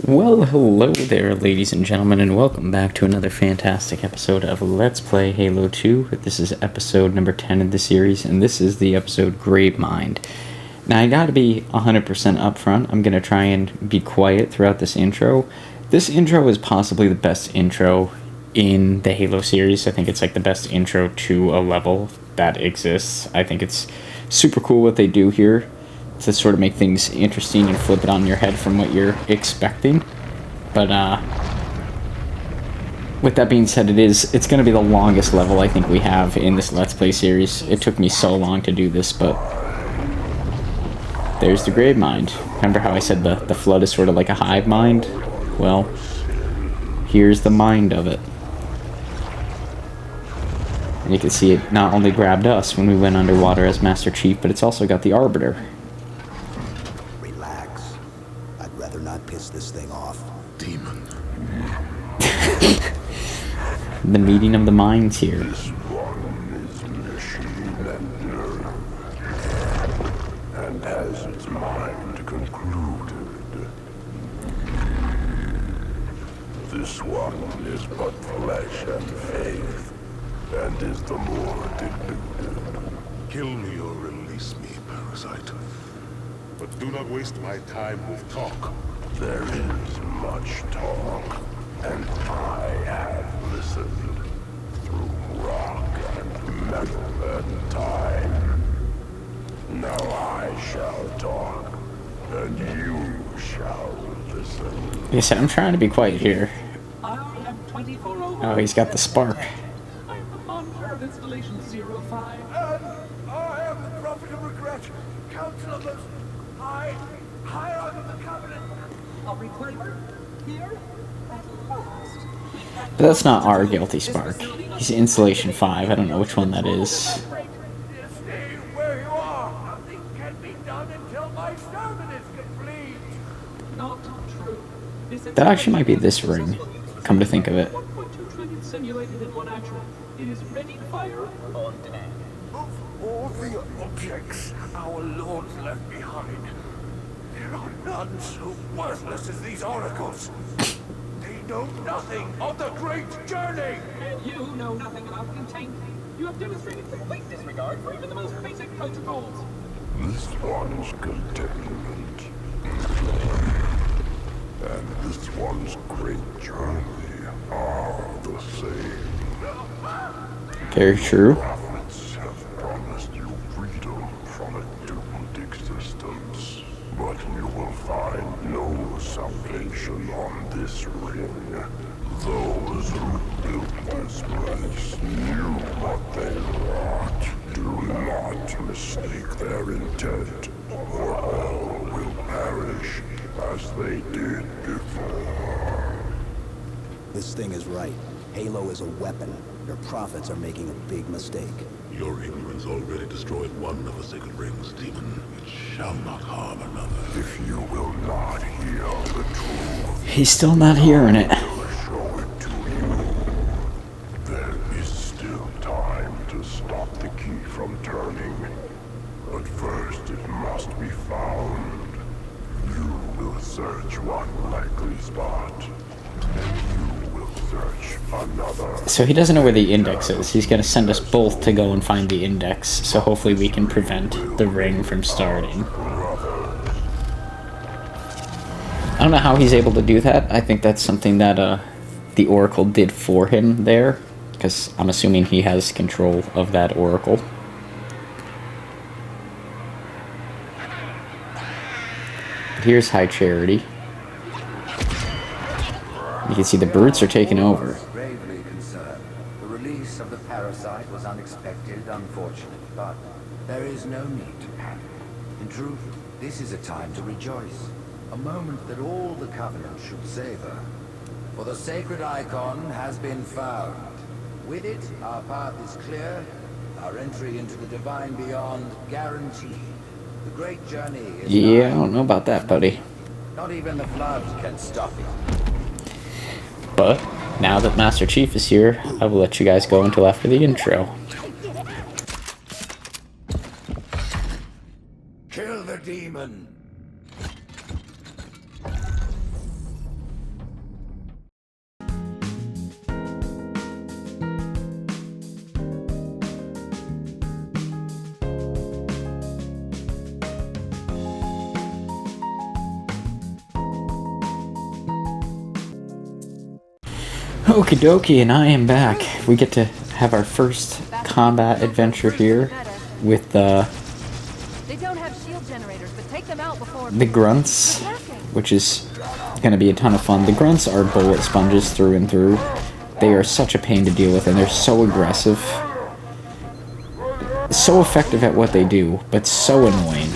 Well, hello there, ladies and gentlemen, and welcome back to another fantastic episode of Let's Play Halo 2. This is episode number 10 of the series, and this is the episode GraveMind. Now, I gotta be 100% upfront. I'm gonna try and be quiet throughout this intro. This intro is possibly the best intro in the Halo series. I think it's like the best intro to a level that exists. I think it's super cool what they do here to sort of make things interesting and flip it on your head from what you're expecting. But with that being said, it's going to be the longest level I think we have in this Let's Play series. It took me so long to do this, but there's the GraveMind. Remember how I said the flood is sort of like a hive mind? Well, here's the mind of it. And you can see it not only grabbed us when we went underwater as Master Chief, but it's also got the Arbiter. Not piss this thing off. Demon. The meeting of the minds here. This one is machine and nerve, and has its mind concluded. This one is but flesh and faith, and is the more deluded. Kill me or release me, parasite. But do not waste my time with talk. There is much talk, and I have listened through rock and metal and time. Now I shall talk, and you shall listen. Like I said, I'm trying to be quiet here. Oh, he's got the spark. I am the monitor of installation 05. And I am the prophet of regret, counsel of those high under the covenant. A reclaimer here at last. But that's not our guilty spark. He's installation 5. I don't know which one that is. Stay where you are. Nothing can be done until my sermon is complete. Not true. That actually might be this ring, come to think of it. 1.2 trillion simulated in one action. It is ready to fire on demand. Of all the objects our lords left behind, there are none so worthless as these oracles. They know nothing of the great journey. And you know nothing about containment. You have demonstrated complete disregard for even the most basic protocols. This one's containment, and this one's great journey are the same. Very true. Prophets have promised you freedom from a doomed existence, but you will find no salvation on this ring. Those who built this place knew what they wrought. Do not mistake their intent, or all will perish as they did before. This thing is right. Halo is a weapon. Your prophets are making a big mistake. Your ignorance already destroyed one of the sacred rings, demon. It shall not harm another. If you will not hear the truth, He's still not hearing it. I will show it to you. There is still time to stop the key from turning. But first it must be found. You will search one likely spot, and you will search another. So he doesn't know where the index is. He's going to send us both to go and find the index, so hopefully we can prevent the ring from starting. I don't know how he's able to do that. I think that's something that the Oracle did for him there, because I'm assuming he has control of that Oracle. But here's High Charity. You can see the brutes are taking over. Gravely concerned. The release of the parasite was unexpected, unfortunate, but there is no need to panic. In truth, this is a time to rejoice. A moment that all the Covenant should savor. For the sacred icon has been found. With it, our path is clear, our entry into the divine beyond guaranteed. The great journey is Yeah, I nigh. don't know about that, buddy. Not even the flood can stop it. But now that Master Chief is here, I will let you guys go until after the intro. Kill the demon. Okie dokie, and I am back. We get to have our first combat adventure here with They don't have shield generators, but take them out before the grunts, which is going to be a ton of fun. The grunts are bullet sponges through and through. They are such a pain to deal with, and they're so aggressive. So effective at what they do, but so annoying.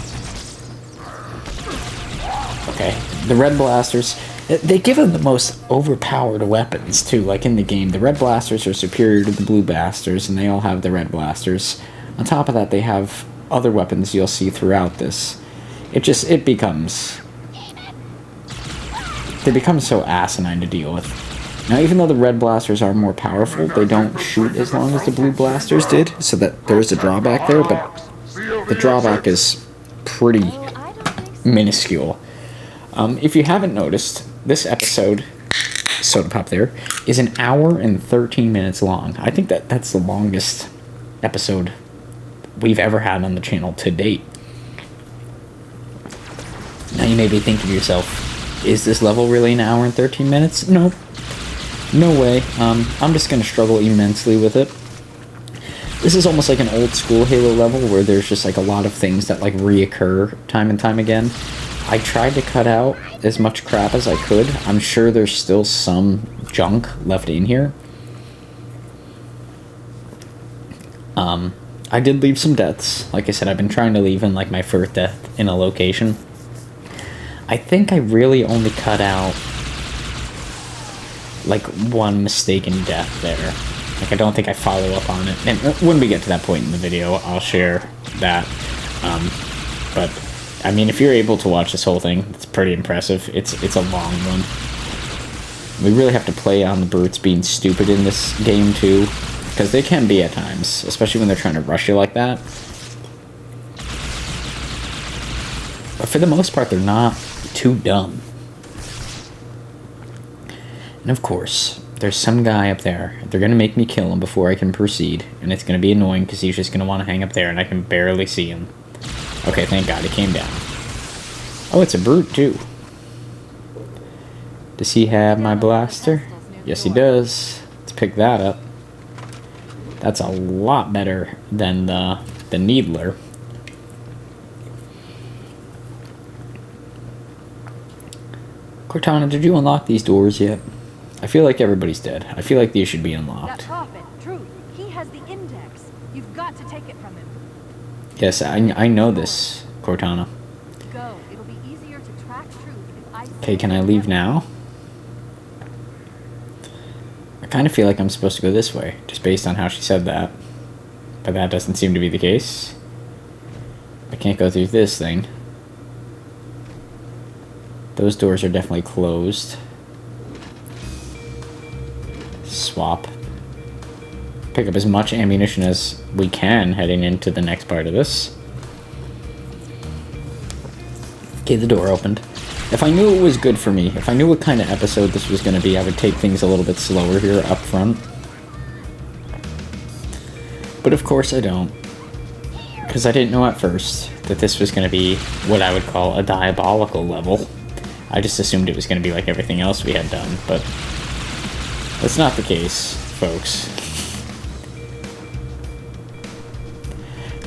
Okay, the red blasters, they give them the most overpowered weapons, too, like in the game. The red blasters are superior to the blue blasters, and they all have the red blasters. On top of that, they have other weapons you'll see throughout this. It becomes... They become so asinine to deal with. Now, even though the red blasters are more powerful, they don't shoot as long as the blue blasters did, so that there's a drawback there, but the drawback is pretty minuscule. If you haven't noticed, this episode, Soda Pop there, is an hour and 13 minutes long. I think that's the longest episode we've ever had on the channel to date. Now you may be thinking to yourself, is this level really an hour and 13 minutes? No. No way. I'm just going to struggle immensely with it. This is almost like an old school Halo level where there's just like a lot of things that like reoccur time and time again. I tried to cut out as much crap as I could. I'm sure there's still some junk left in here. I did leave some deaths. Like I said, I've been trying to leave in like my first death in a location. I think I really only cut out like one mistaken death there. Like I don't think I follow up on it. And when we get to that point in the video, I'll share that. But I mean, if you're able to watch this whole thing, it's pretty impressive. It's a long one. We really have to play on the brutes being stupid in this game too, because they can be at times, especially when they're trying to rush you like that. But for the most part, they're not too dumb. And of course, there's some guy up there. They're going to make me kill him before I can proceed, and it's going to be annoying because he's just going to want to hang up there and I can barely see him. Okay, thank God he came down. Oh, it's a brute too. Does he have my blaster? Yes, he does. Let's pick that up. That's a lot better than the Needler. Cortana, did you unlock these doors yet? I feel like everybody's dead. I feel like these should be unlocked. That prophet, Truth, he has the index. You've got to take it from him. Yes, I know this, Cortana. Go. It'll be easier to track Truth if I... Okay, can I leave now? I kind of feel like I'm supposed to go this way, just based on how she said that. But that doesn't seem to be the case. I can't go through this thing. Those doors are definitely closed. Swap. Pick up as much ammunition as we can heading into the next part of this. Okay, the door opened. If I knew it was good for me, if I knew what kind of episode this was going to be, I would take things a little bit slower here up front. But of course I don't. Because I didn't know at first that this was going to be what I would call a diabolical level. I just assumed it was going to be like everything else we had done, but that's not the case, folks.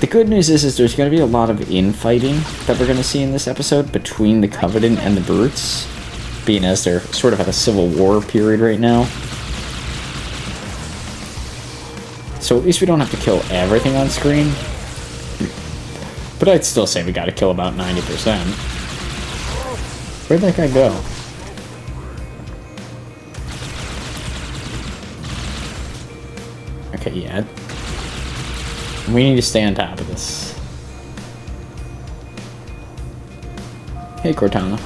The good news is there's going to be a lot of infighting that we're going to see in this episode between the Covenant and the Brutes, being as they're sort of at a civil war period right now. So at least we don't have to kill everything on screen. But I'd still say we got to kill about 90%. Where'd that guy go? Okay, yeah. We need to stay on top of this. Hey, Cortana.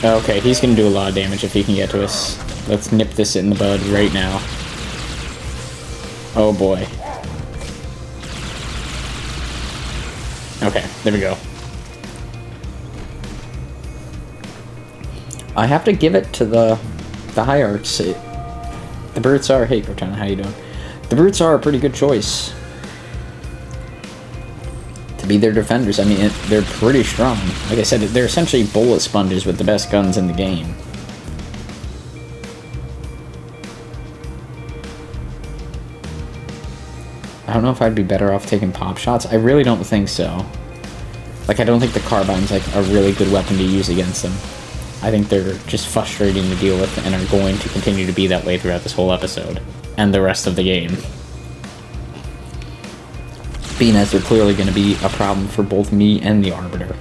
Okay, he's gonna do a lot of damage if he can get to us. Let's nip this in the bud right now. Oh boy. Okay, there we go. I have to give it to the Hierarchs. The Brutes are... Hey, Cortana, how you doing? The Brutes are a pretty good choice to be their defenders. I mean, they're pretty strong. Like I said, they're essentially bullet sponges with the best guns in the game. I don't know if I'd be better off taking pop shots. I really don't think so. Like, I don't think the carbine's like a really good weapon to use against them. I think they're just frustrating to deal with and are going to continue to be that way throughout this whole episode and the rest of the game. Being as they're clearly going to be a problem for both me and the Arbiter.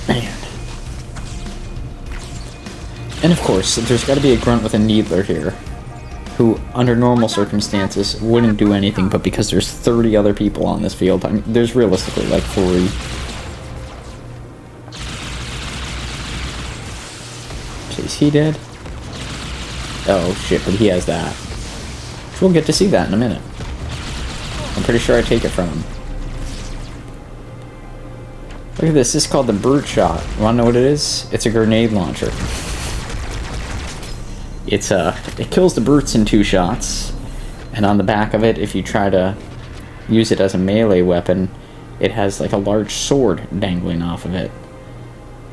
Man. And of course, there's got to be a grunt with a needler here, who, under normal circumstances, wouldn't do anything, but because there's 30 other people on this field, I mean, there's realistically like 3. Is he dead? Oh shit, but he has that. We'll get to see that in a minute. I'm pretty sure I take it from him. Look at this, this is called the Brute Shot. You wanna know what it is? It's a grenade launcher. It kills the brutes in 2 shots, and on the back of it, if you try to use it as a melee weapon, it has like a large sword dangling off of it.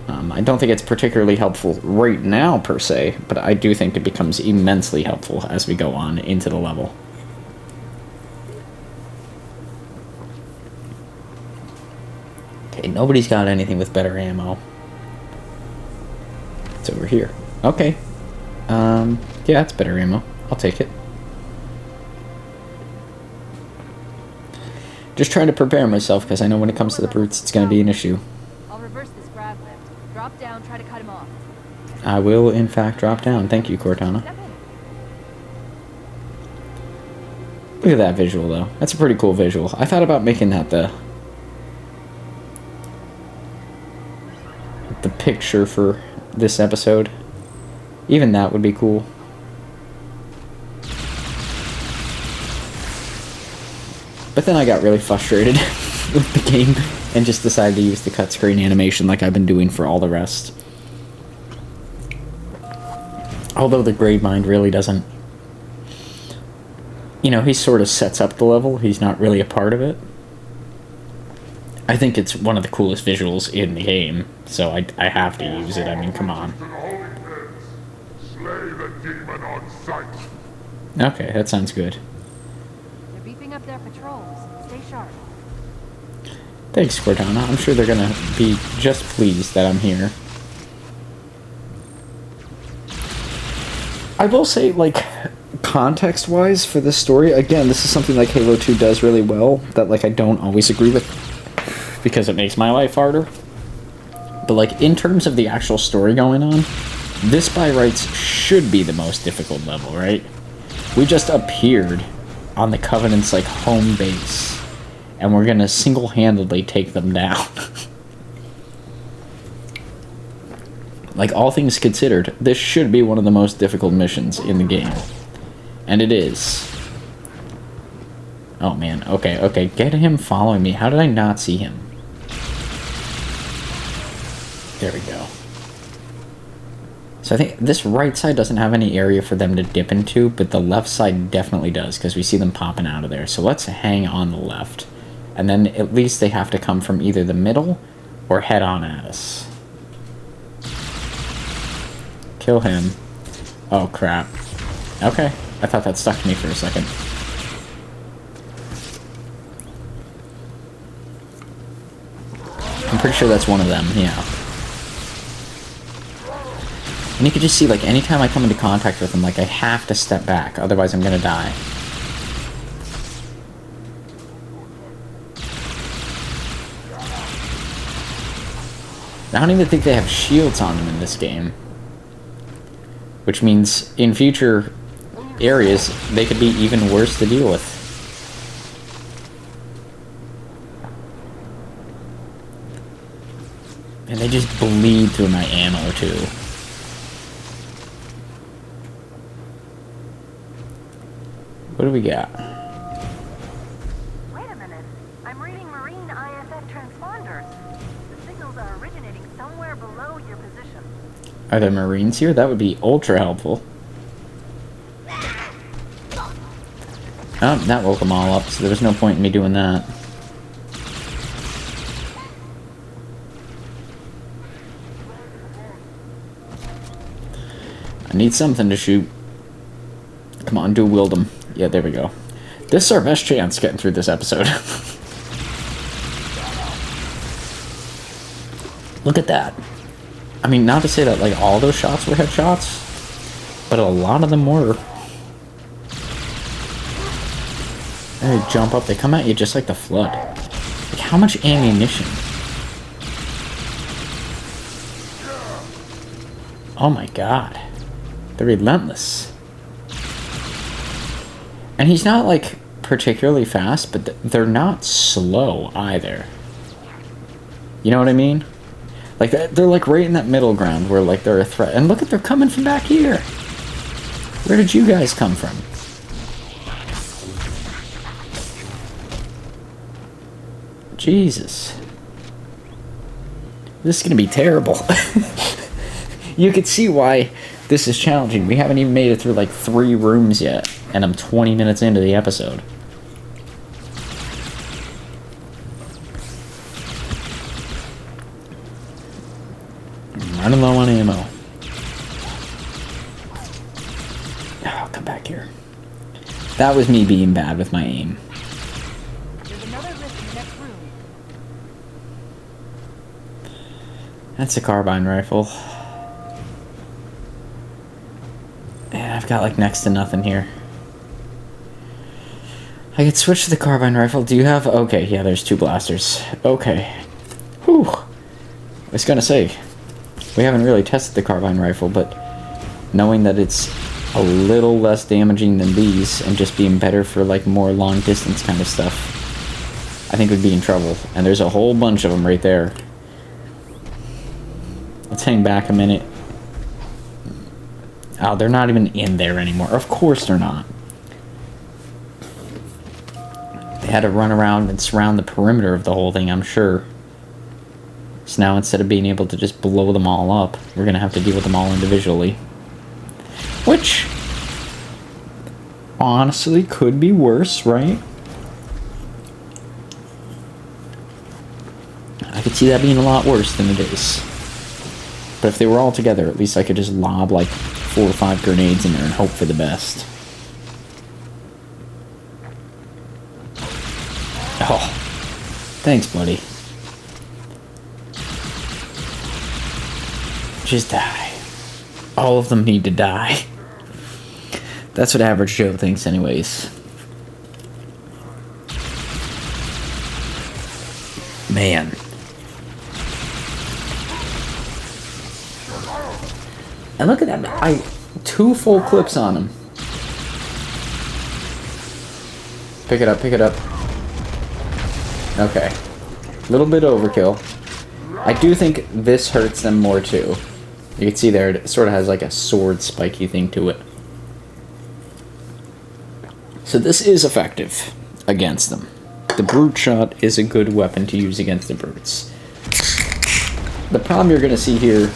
I don't think it's particularly helpful right now, per se, but I do think it becomes immensely helpful as we go on into the level. Okay, nobody's got anything with better ammo. It's over here. Okay. Yeah, it's better ammo. I'll take it. Just trying to prepare myself, because I know when it comes to the brutes, it's going to be an issue. I'll reverse this grab lift. Drop down, try to cut him off. I will, in fact, drop down. Thank you, Cortana. Step in. Look at that visual, though. That's a pretty cool visual. I thought about making that the picture for this episode. Even that would be cool. But then I got really frustrated with the game and just decided to use the cut screen animation like I've been doing for all the rest. Although the GraveMind really doesn't... You know, he sort of sets up the level. He's not really a part of it. I think it's one of the coolest visuals in the game, so I have to use it. I mean, come on. Slay the demon on sight. Okay, that sounds good. They're beefing up their patrols. Stay sharp. Thanks, Cortana. I'm sure they're gonna be just pleased that I'm here. I will say, like, context-wise for this story, again, this is something like Halo 2 does really well, that, like, I don't always agree with, because it makes my life harder. But, like, in terms of the actual story going on, this by rights should be the most difficult level, right? We just appeared on the Covenant's, like, home base, and we're gonna single-handedly take them down. Like, all things considered, this should be one of the most difficult missions in the game. And it is. Oh, man. Okay, okay. Get him following me. How did I not see him? There we go. So I think this right side doesn't have any area for them to dip into, but the left side definitely does, because we see them popping out of there. So let's hang on the left. And then at least they have to come from either the middle or head on at us. Kill him. Oh, crap. Okay. I thought that stuck to me for a second. I'm pretty sure that's one of them, yeah. And you can just see, like, anytime I come into contact with them, like, I have to step back, otherwise I'm gonna die. I don't even think they have shields on them in this game. Which means, in future areas, they could be even worse to deal with. And they just bleed through my ammo, too. What do we got? Wait a minute. I'm reading Marine ISF transponders. The signals are originating somewhere below your position. Are there Marines here? That would be ultra helpful. Oh, that woke them all up, so there was no point in me doing that. I need something to shoot. Come on, dual wield them. Yeah, there we go. This is our best chance getting through this episode. Look at that. I mean, not to say that like all those shots were headshots, but a lot of them were. They jump up, they come at you just like the Flood. Like, how much ammunition? Oh my god. They're relentless. And he's not, like, particularly fast, but they're not slow either. You know what I mean? Like, they're like right in that middle ground where, like, they're a threat. And look at, they're coming from back here. Where did you guys come from? Jesus. This is gonna be terrible. You can see why this is challenging. We haven't even made it through like 3 rooms yet, and I'm 20 minutes into the episode. I'm running low on ammo. Oh, come back here. That was me being bad with my aim. There's another lift in the next room. That's a carbine rifle. Yeah, I've got like next to nothing here. I could switch to the carbine rifle. Do you have... Okay, yeah, there's 2 blasters. Okay. Whew. I was gonna say, we haven't really tested the carbine rifle, but knowing that it's a little less damaging than these and just being better for like more long distance kind of stuff, I think we'd be in trouble. And there's a whole bunch of them right there. Let's hang back a minute. Oh, they're not even in there anymore. Of course they're not. They had to run around and surround the perimeter of the whole thing, I'm sure. So now instead of being able to just blow them all up, we're going to have to deal with them all individually. Which, honestly, could be worse, right? I could see that being a lot worse than it is. But if they were all together, at least I could just lob like 4 or 5 grenades in there and hope for the best. Oh, thanks, buddy. Just die. All of them need to die. That's what Average Joe thinks anyways. Man. And look at that. 2 full clips on him. Pick it up, pick it up. Okay. A little bit overkill. I do think this hurts them more too. You can see there, it sort of has like a sword spiky thing to it. So this is effective against them. The brute shot is a good weapon to use against the brutes. The problem you're going to see here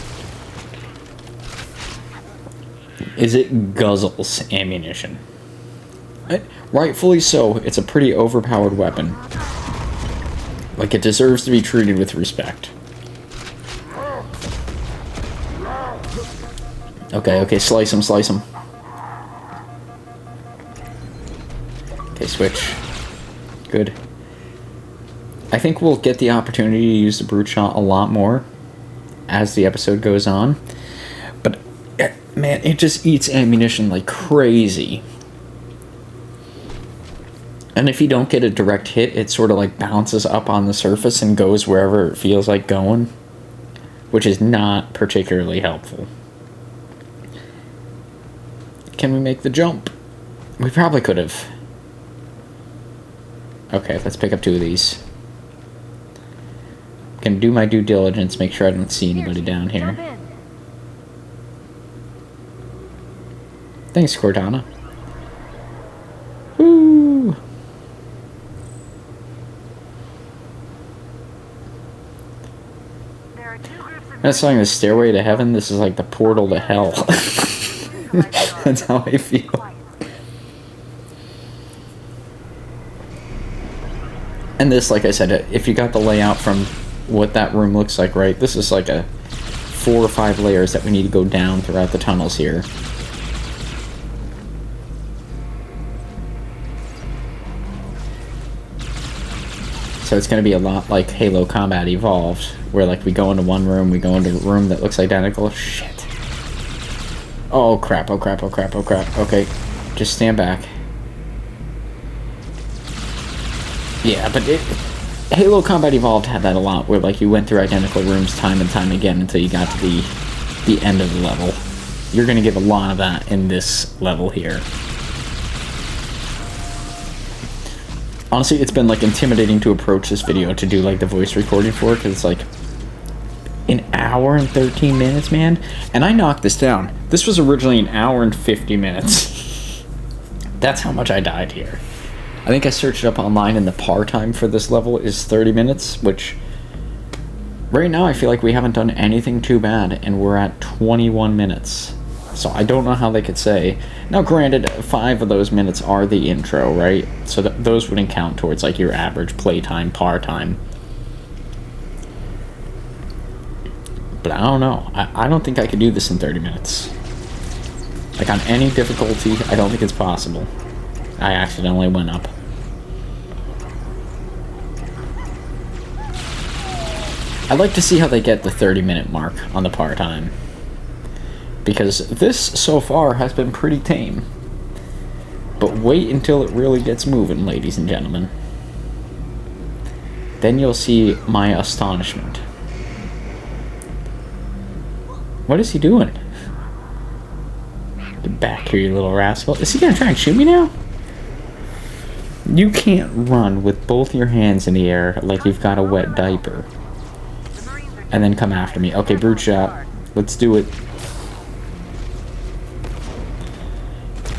is it guzzles ammunition. Rightfully so, it's a pretty overpowered weapon. Like, it deserves to be treated with respect. Okay, slice him, slice him. Okay, switch. Good. I think we'll get the opportunity to use the brute shot a lot more as the episode goes on. But, man, it just eats ammunition like crazy. And if you don't get a direct hit, it sort of like bounces up on the surface and goes wherever it feels like going, which is not particularly helpful. Can we make the jump? We probably could have. Okay, let's pick up 2 of these. Can do my due diligence, make sure I don't see anybody down here. Thanks, Cortana. Woo! That's like the stairway to heaven. This is like the portal to hell. That's how I feel. And this, like I said, if you got the layout from what that room looks like, right? This is like a 4 or 5 layers that we need to go down throughout the tunnels here. So it's going to be a lot like Halo Combat Evolved, where like we go into one room, we go into a room that looks identical. Shit. Oh crap, oh crap, oh crap, oh crap. Okay, just stand back. Yeah, but Halo Combat Evolved had that a lot, where like you went through identical rooms time and time again until you got to the end of the level. You're going to get a lot of that in this level here. Honestly, it's been like intimidating to approach this video to do like the voice recording for it, because it's like an hour and 13 minutes, man. And I knocked this down. This was originally an hour and 50 minutes. That's how much I died here. I think I searched it up online, and the par time for this level is 30 minutes, which right now I feel like we haven't done anything too bad, and we're at 21 minutes. So I don't know how they could say. Now granted, 5 of those minutes are the intro, right? So those wouldn't count towards like your average playtime, par time. But I don't know. I don't think I could do this in 30 minutes. Like on any difficulty, I don't think it's possible. I accidentally went up. I'd like to see how they get the 30-minute mark on the par time. Because this, so far, has been pretty tame. But wait until it really gets moving, ladies and gentlemen. Then you'll see my astonishment. What is he doing? Get back here, you little rascal. Is he gonna try and shoot me now? You can't run with both your hands in the air like you've got a wet diaper. And then come after me. Okay, brute shot. Let's do it.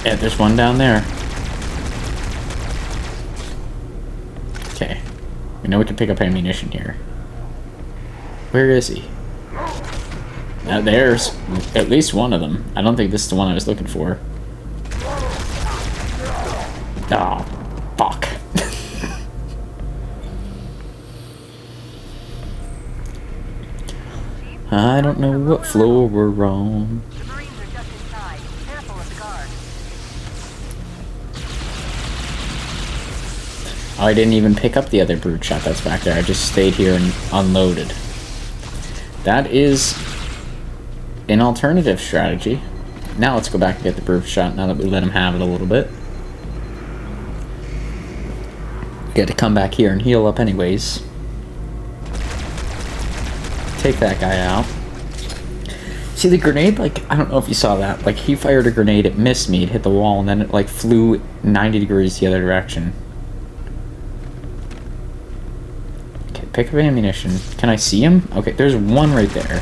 Yeah, there's one down there. Okay. We know we can pick up ammunition here. Where is he? Now there's at least one of them. I don't think this is the one I was looking for. Oh, fuck. I don't know what floor we're on. The Marines are just inside. Careful of the guard. Oh, I didn't even pick up the other brute shot that's back there. I just stayed here and unloaded. That is an alternative strategy. Now let's go back and get the brute shot now that we let him have it a little bit. Get to come back here and heal up anyways. Take that guy out. See the grenade, like, I don't know if you saw that. Like, he fired a grenade, it missed me, it hit the wall, and then it, like, flew 90 degrees the other direction. Okay, pick up ammunition. Can I see him? Okay, there's one right there.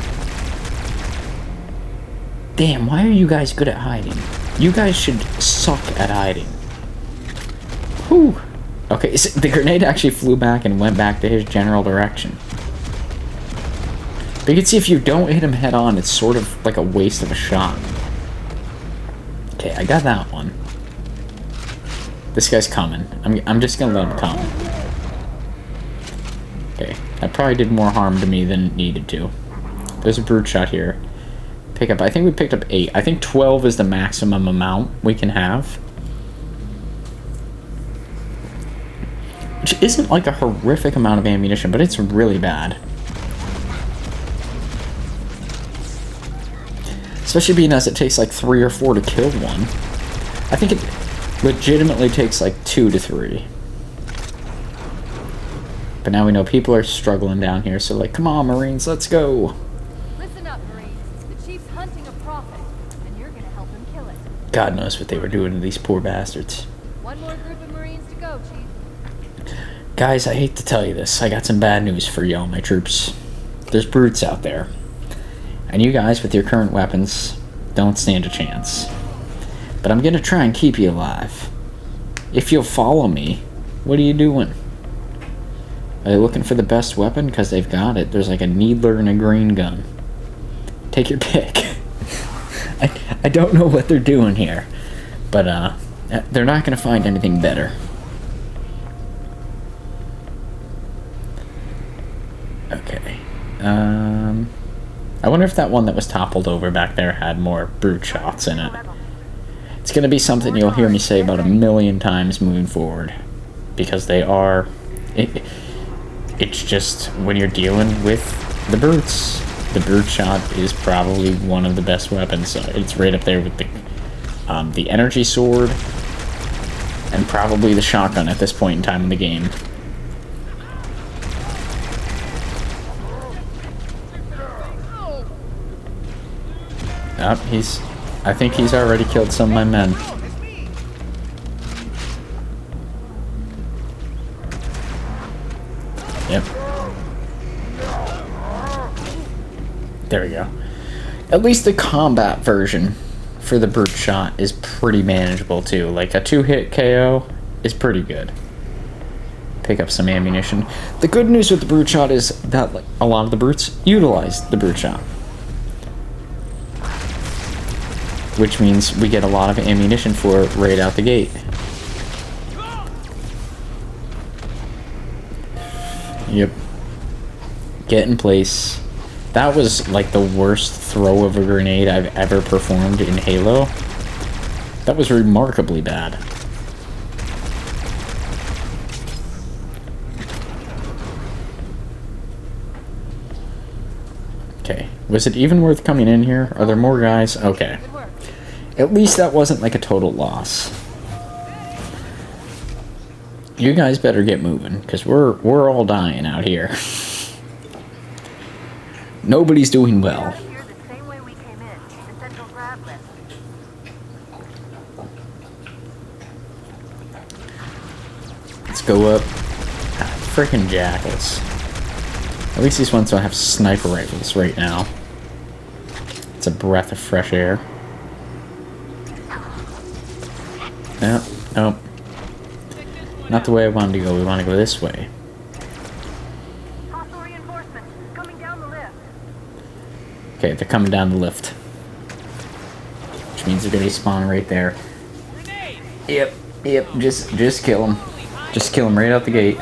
Damn, why are you guys good at hiding? You guys should suck at hiding. Whew. Okay, so the grenade actually flew back and went back to his general direction. But you can see if you don't hit him head on, it's sort of like a waste of a shot. Okay, I got that one. This guy's coming. I'm just gonna let him come. Okay, that probably did more harm to me than it needed to. There's a brute shot here. Pick up, I think we picked up 8. I think 12 is the maximum amount we can have. Which isn't like a horrific amount of ammunition, but it's really bad. Especially being as it takes like 3 or 4 to kill one. I think it legitimately takes like 2 to 3. But now we know people are struggling down here, so like, come on, Marines, let's go. Listen up, Marines. The Chief's hunting a prophet, and you're gonna help him kill it. God knows what they were doing to these poor bastards. One more group of Marines to go, Chief. Guys, I hate to tell you this. I got some bad news for y'all, my troops. There's brutes out there. And you guys, with your current weapons, don't stand a chance. But I'm gonna try and keep you alive. If you'll follow me, what are you doing? Are they looking for the best weapon? Because they've got it. There's like a needler and a green gun. Take your pick. I don't know what they're doing here. But, they're not gonna find anything better. Okay. I wonder if that one that was toppled over back there had more brute shots in it. It's going to be something you'll hear me say about 1,000,000 times moving forward. Because they are... It's just when you're dealing with the brutes, the brute shot is probably one of the best weapons. It's right up there with the energy sword and probably the shotgun at this point in time in the game. I think he's already killed some of my men. Yep. There we go. At least the combat version for the brute shot is pretty manageable too. Like a 2-hit KO is pretty good. Pick up some ammunition. The good news with the brute shot is that like a lot of the brutes utilize the brute shot, which means we get a lot of ammunition for it right out the gate. Yep. Get in place. That was like the worst throw of a grenade I've ever performed in Halo. That was remarkably bad. Okay. Was it even worth coming in here? Are there more guys? Okay. At least that wasn't like a total loss. You guys better get moving, because we're all dying out here. Nobody's doing well. Here the same way we came in, the central grab lift. Let's go up. Frickin' jackals. At least these ones don't have sniper rifles right now. It's a breath of fresh air. No, nope. Not the way I wanted to go. We want to go this way. Hostile reinforcements coming down the lift. Okay, they're coming down the lift. Which means they're going to spawn right there. Yep, just kill them. Just kill them right out the gate.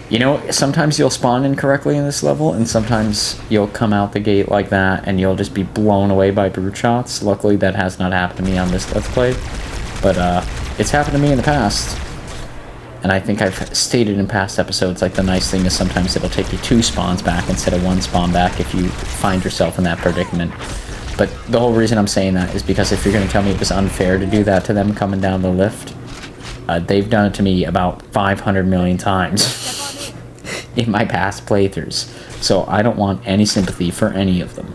You know, sometimes you'll spawn incorrectly in this level, and sometimes you'll come out the gate like that, and you'll just be blown away by brute shots. Luckily, that has not happened to me on this Let's Play. But, it's happened to me in the past. And I think I've stated in past episodes, like, the nice thing is sometimes it'll take you 2 spawns back instead of 1 spawn back if you find yourself in that predicament. But the whole reason I'm saying that is because if you're going to tell me it was unfair to do that to them coming down the lift, they've done it to me about 500 million times in my past playthroughs. So I don't want any sympathy for any of them.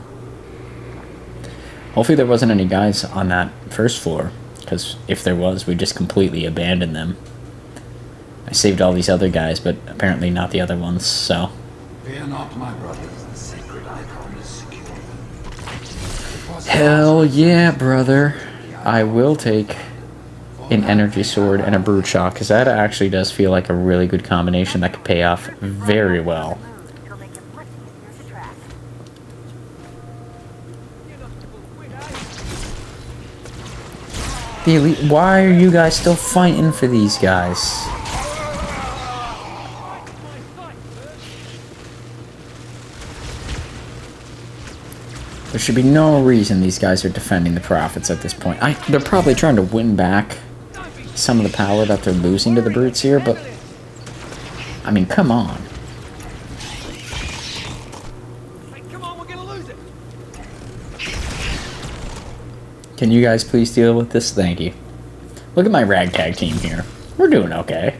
Hopefully there wasn't any guys on that first floor, because if there was, we just completely abandoned them. I saved all these other guys, but apparently not the other ones, so... Fear not, my brothers, the sacred icon is secure. Hell yeah, brother. I will take an energy sword and a brute shot, because that actually does feel like a really good combination that could pay off very well. It'll make it much easier to track. The elite, why are you guys still fighting for these guys? There should be no reason these guys are defending the Prophets at this point. They're probably trying to win back some of the power that they're losing to the brutes here, but... I mean, come on. Come on, we're gonna lose it. Can you guys please deal with this? Thank you. Look at my ragtag team here. We're doing okay.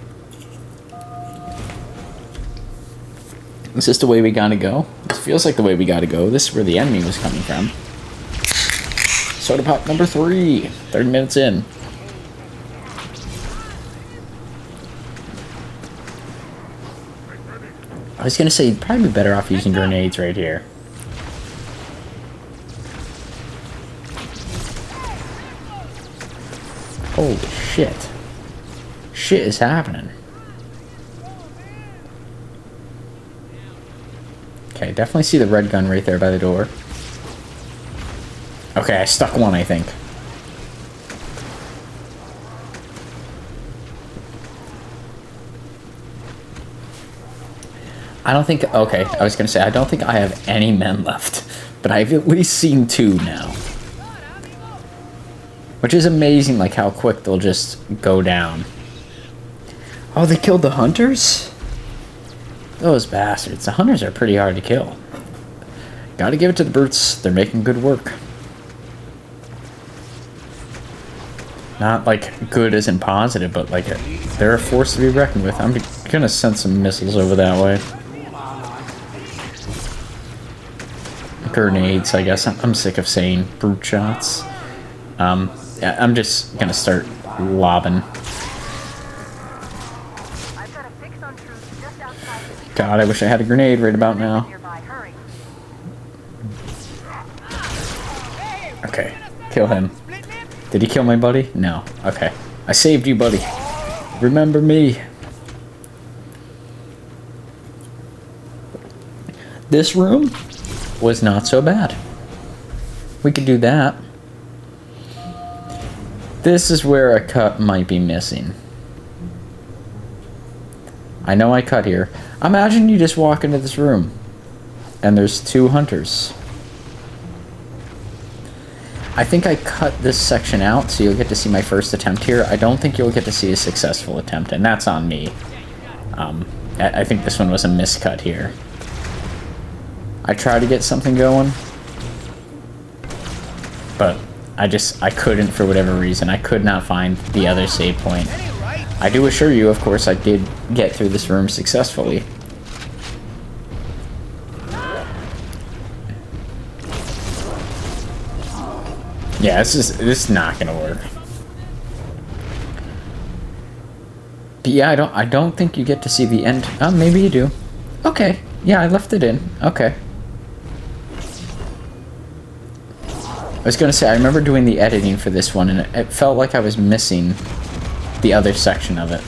Is this the way we gotta go? This feels like the way we gotta go. This is where the enemy was coming from. Soda pop number 3. 30 minutes in. I was gonna say, you'd probably be better off using grenades right here. Holy shit. Shit is happening. Okay, definitely see the red gun right there by the door. Okay, I stuck one, I think. I don't think... Okay, I was gonna say, I don't think I have any men left. But I've at least seen 2 now. Which is amazing, like, how quick they'll just go down. Oh, they killed the hunters? Those bastards. The hunters are pretty hard to kill. Gotta give it to the brutes. They're making good work. Not like good as in positive, but like they're a force to be reckoned with. I'm gonna send some missiles over that way. Grenades, I guess. I'm sick of saying brute shots. Yeah, I'm just gonna start lobbing. God, I wish I had a grenade right about now. Okay, kill him. Did he kill my buddy? No. Okay. I saved you, buddy. Remember me. This room was not so bad. We could do that. This is where a cut might be missing. I know I cut here. Imagine you just walk into this room and there's 2 hunters. I think I cut this section out so you'll get to see my first attempt here. I don't think you'll get to see a successful attempt, and that's on me. I think this one was a miscut here. I tried to get something going, but I couldn't for whatever reason. I could not find the other save point. I do assure you, of course, I did get through this room successfully. Yeah, this is not gonna work. But yeah, I don't think you get to see the end. Oh, maybe you do. Okay. Yeah, I left it in. Okay. I was gonna say, I remember doing the editing for this one, and it felt like I was missing the other section of it.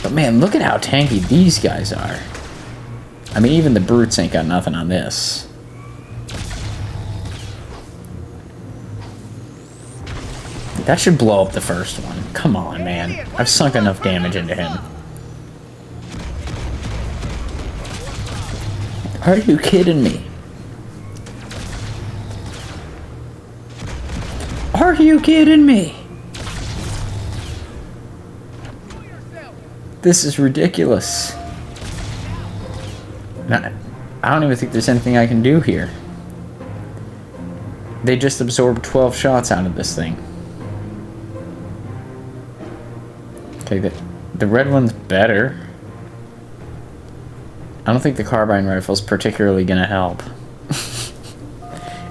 But man, look at how tanky these guys are. I mean, even the brutes ain't got nothing on this. That should blow up the first one. Come on, man. I've sunk enough damage into him. Are you kidding me? Are you kidding me? This is ridiculous. I don't even think there's anything I can do here. They just absorbed 12 shots out of this thing. Okay, the red one's better. I don't think the carbine rifle's particularly gonna help.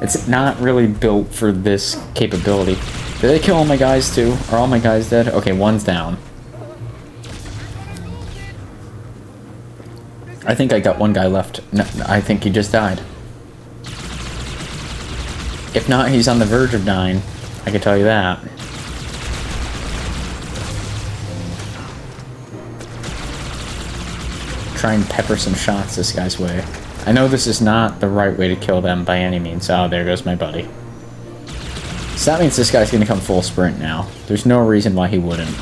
It's not really built for this capability. Did they kill all my guys too? Are all my guys dead? Okay, one's down. I think I got one guy left. No, I think he just died. If not, he's on the verge of dying. I can tell you that. Try and pepper some shots this guy's way. I know this is not the right way to kill them by any means. Oh, there goes my buddy. So that means this guy's gonna come full sprint now. There's no reason why he wouldn't.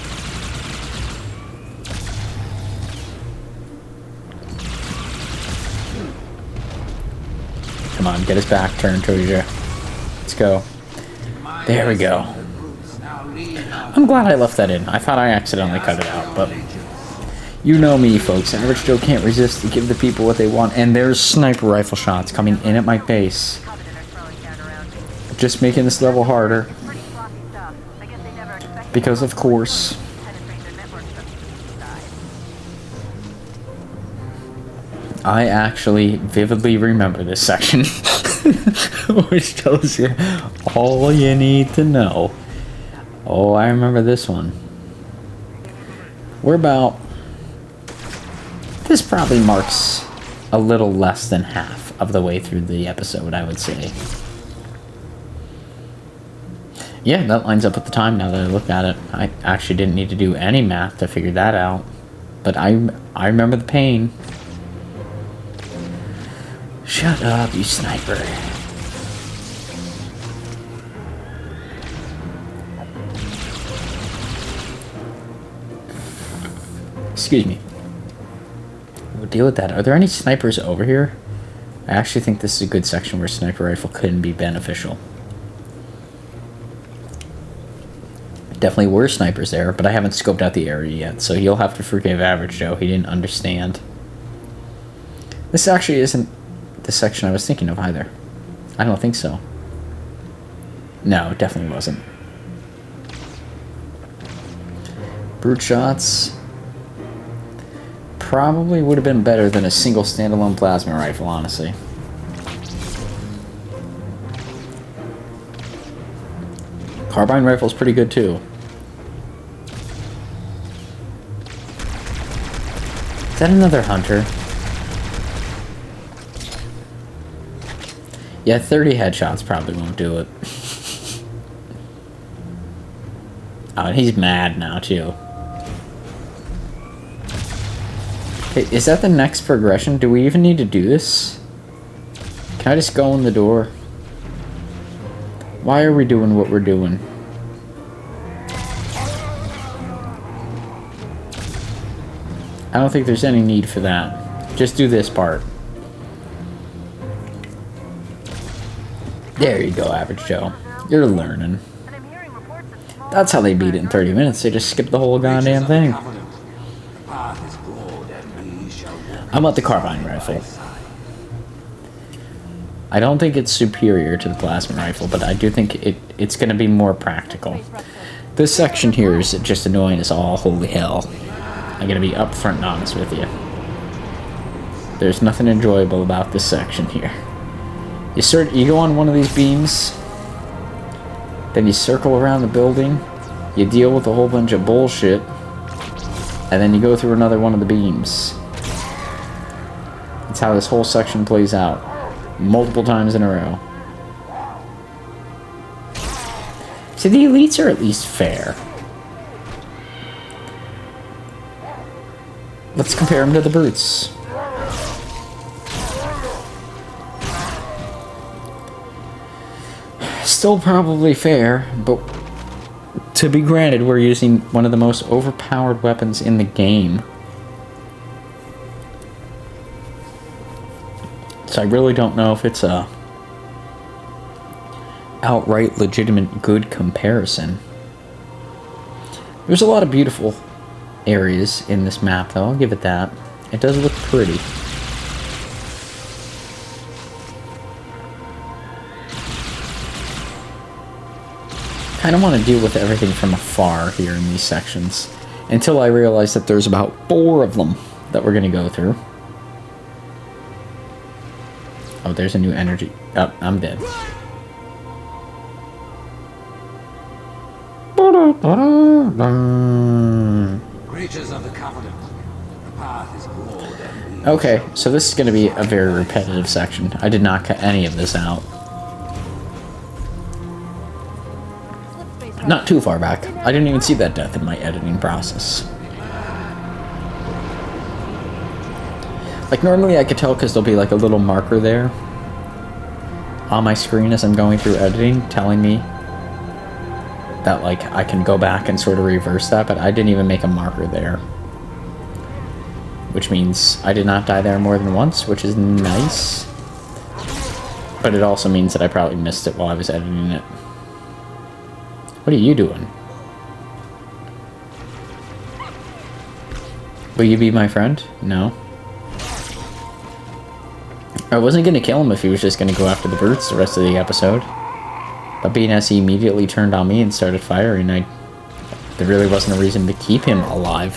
Come on, get his back turned towards you. Let's go. There we go. I'm glad I left that in. I thought I accidentally cut it out, but you know me, folks. Average Joe can't resist to give the people what they want, and there's sniper rifle shots coming in at my face. Just making this level harder. Because, of course. I actually vividly remember this section. Which tells you all you need to know. Oh, I remember this one. We're about... This probably marks a little less than half of the way through the episode, I would say. Yeah, that lines up with the time now that I look at it. I actually didn't need to do any math to figure that out. But I remember the pain. Shut up, you sniper. Excuse me. We'll deal with that. Are there any snipers over here? I actually think this is a good section where sniper rifle couldn't be beneficial. Definitely were snipers there, but I haven't scoped out the area yet, so you'll have to forgive Average Joe. He didn't understand. This actually isn't the section I was thinking of either. I don't think so. No, it definitely wasn't. Brute shots probably would have been better than a single standalone plasma rifle, honestly. Carbine rifle's pretty good too. Is that another hunter? Yeah, 30 headshots probably won't do it. Oh, and he's mad now too. Hey, is that the next progression? Do we even need to do this? Can I just go in the door? Why are we doing what we're doing? I don't think there's any need for that. Just do this part. There you go, Average Joe. You're learning. That's how they beat it in 30 minutes. They just skip the whole goddamn thing. I want the carbine rifle. I don't think it's superior to the plasma rifle, but I do think it's going to be more practical. This section here is just annoying as all holy hell. I'm going to be upfront and honest with you. There's nothing enjoyable about this section here. You go on one of these beams, then you circle around the building, you deal with a whole bunch of bullshit, and then you go through another one of the beams. That's how this whole section plays out. Multiple times in a row. So the elites are at least fair. Let's compare them to the brutes. Still probably fair, but to be granted, we're using one of the most overpowered weapons in the game. So I really don't know if it's a outright legitimate good comparison. There's a lot of beautiful areas in this map, though. I'll give it that. It does look pretty. Kind of want to deal with everything from afar here in these sections until I realize that there's about 4 of them that we're going to go through. Oh, there's a new energy. Oh, I'm dead. Creatures of the Covenant. The path is broad and Okay, so this is going to be a very repetitive section. I did not cut any of this out. Not too far back. I didn't even see that death in my editing process. Like, normally I could tell because there'll be like a little marker there on my screen as I'm going through editing, telling me that, like, I can go back and sort of reverse that, but I didn't even make a marker there. Which means I did not die there more than once, which is nice. But it also means that I probably missed it while I was editing it. What are you doing? Will you be my friend? No. I wasn't going to kill him if he was just going to go after the brutes the rest of the episode. But being as he immediately turned on me and started firing, there really wasn't a reason to keep him alive.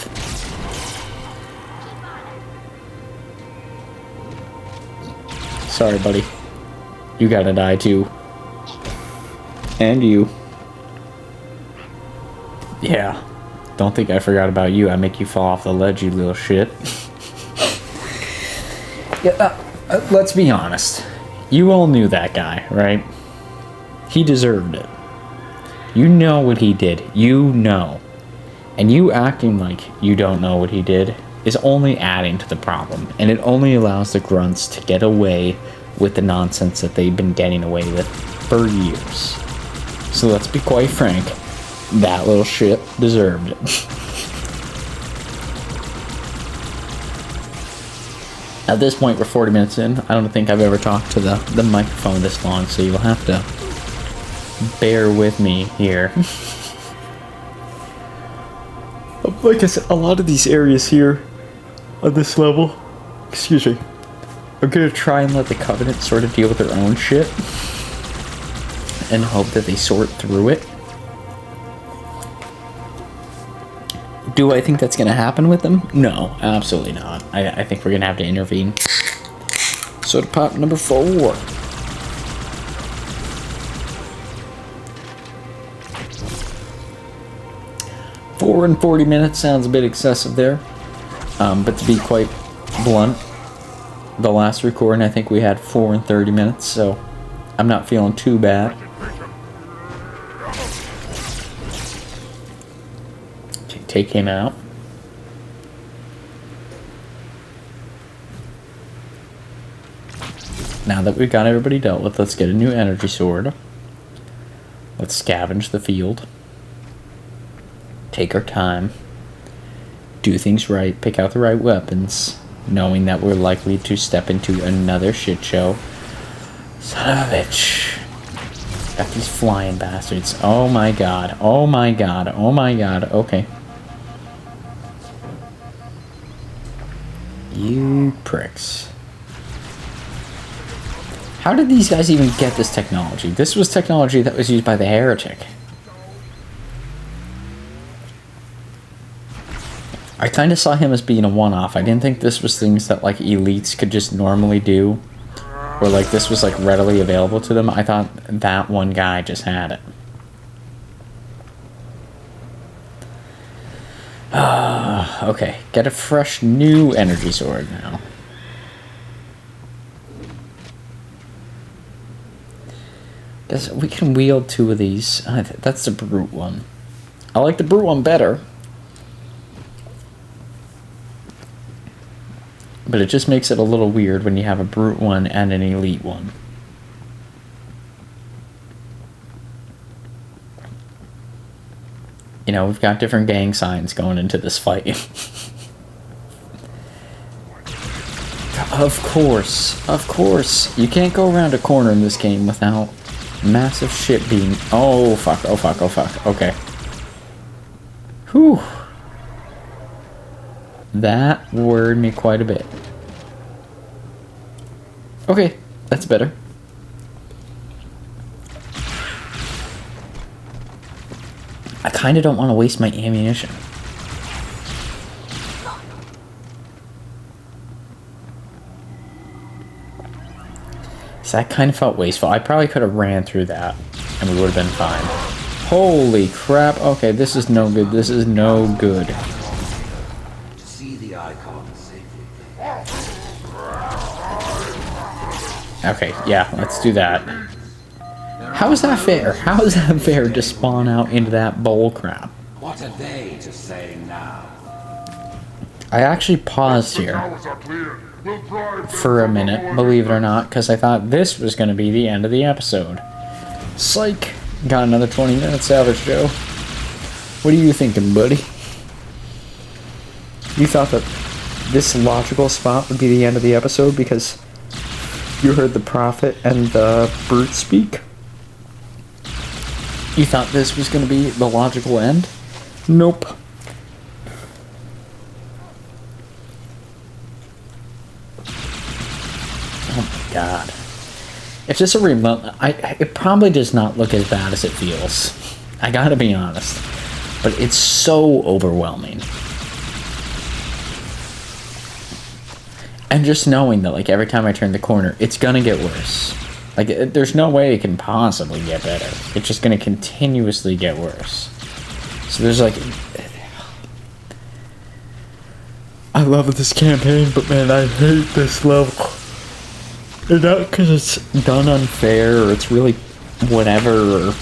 Sorry, buddy. You gotta die too. And you. Yeah. Don't think I forgot about you. I make you fall off the ledge, you little shit. Yeah, let's be honest. You all knew that guy, right? He deserved it. You know what he did. You know. And you acting like you don't know what he did is only adding to the problem. And it only allows the grunts to get away with the nonsense that they've been getting away with for years. So let's be quite frank. That little shit deserved it. At this point, we're 40 minutes in. I don't think I've ever talked to the microphone this long, so you'll have to bear with me here. Like I said, a lot of these areas here on this level, excuse me, I'm gonna try and let the Covenant sort of deal with their own shit and hope that they sort through it. Do I think that's gonna happen with them? No, absolutely not. I think we're gonna have to intervene. Soda pop number 4. Four and 40 minutes sounds a bit excessive there, but to be quite blunt, the last recording I think we had 4 and 30 minutes, so I'm not feeling too bad. Take him out. Now that we've got everybody dealt with, let's get a new energy sword. Let's scavenge the field. Take our time. Do things right. Pick out the right weapons. Knowing that we're likely to step into another shit show. Son of a bitch. Got these flying bastards. Oh my god. Oh my god. Oh my god. Okay. You pricks. How did these guys even get this technology? This was technology that was used by the heretic. I kind of saw him as being a one-off. I didn't think this was things that like elites could just normally do, or like this was like readily available to them. I thought that one guy just had it. Okay, get a fresh new energy sword now. We can wield 2 of these. That's the brute one. I like the brute one better. But it just makes it a little weird when you have a brute one and an elite one. You know, we've got different gang signs going into this fight. Of course. You can't go around a corner in this game without massive shit being... Oh, fuck. Okay. Whew. That worried me quite a bit. Okay, that's better. I kind of don't want to waste my ammunition. So that kind of felt wasteful. I probably could have ran through that and we would have been fine. Holy crap. Okay, this is no good. This is no good. See the icon safely. Okay, yeah, let's do that. How is that fair? How is that fair to spawn out into that bull crap? What are they to say now? I actually paused here for a minute, believe it or not, because I thought this was going to be the end of the episode. Psych! Got another 20 minutes, Savage Joe. What are you thinking, buddy? You thought that this logical spot would be the end of the episode because you heard the Prophet and the Brute speak? You thought this was going to be the logical end? Nope. Oh my god. If this a remote, it probably does not look as bad as it feels. I gotta be honest. But it's so overwhelming. And just knowing that, like, every time I turn the corner, it's gonna get worse. Like, there's no way it can possibly get better. It's just gonna continuously get worse. So there's, like... I love this campaign, but man, I hate this level. And not because it's done unfair, or it's really whatever, or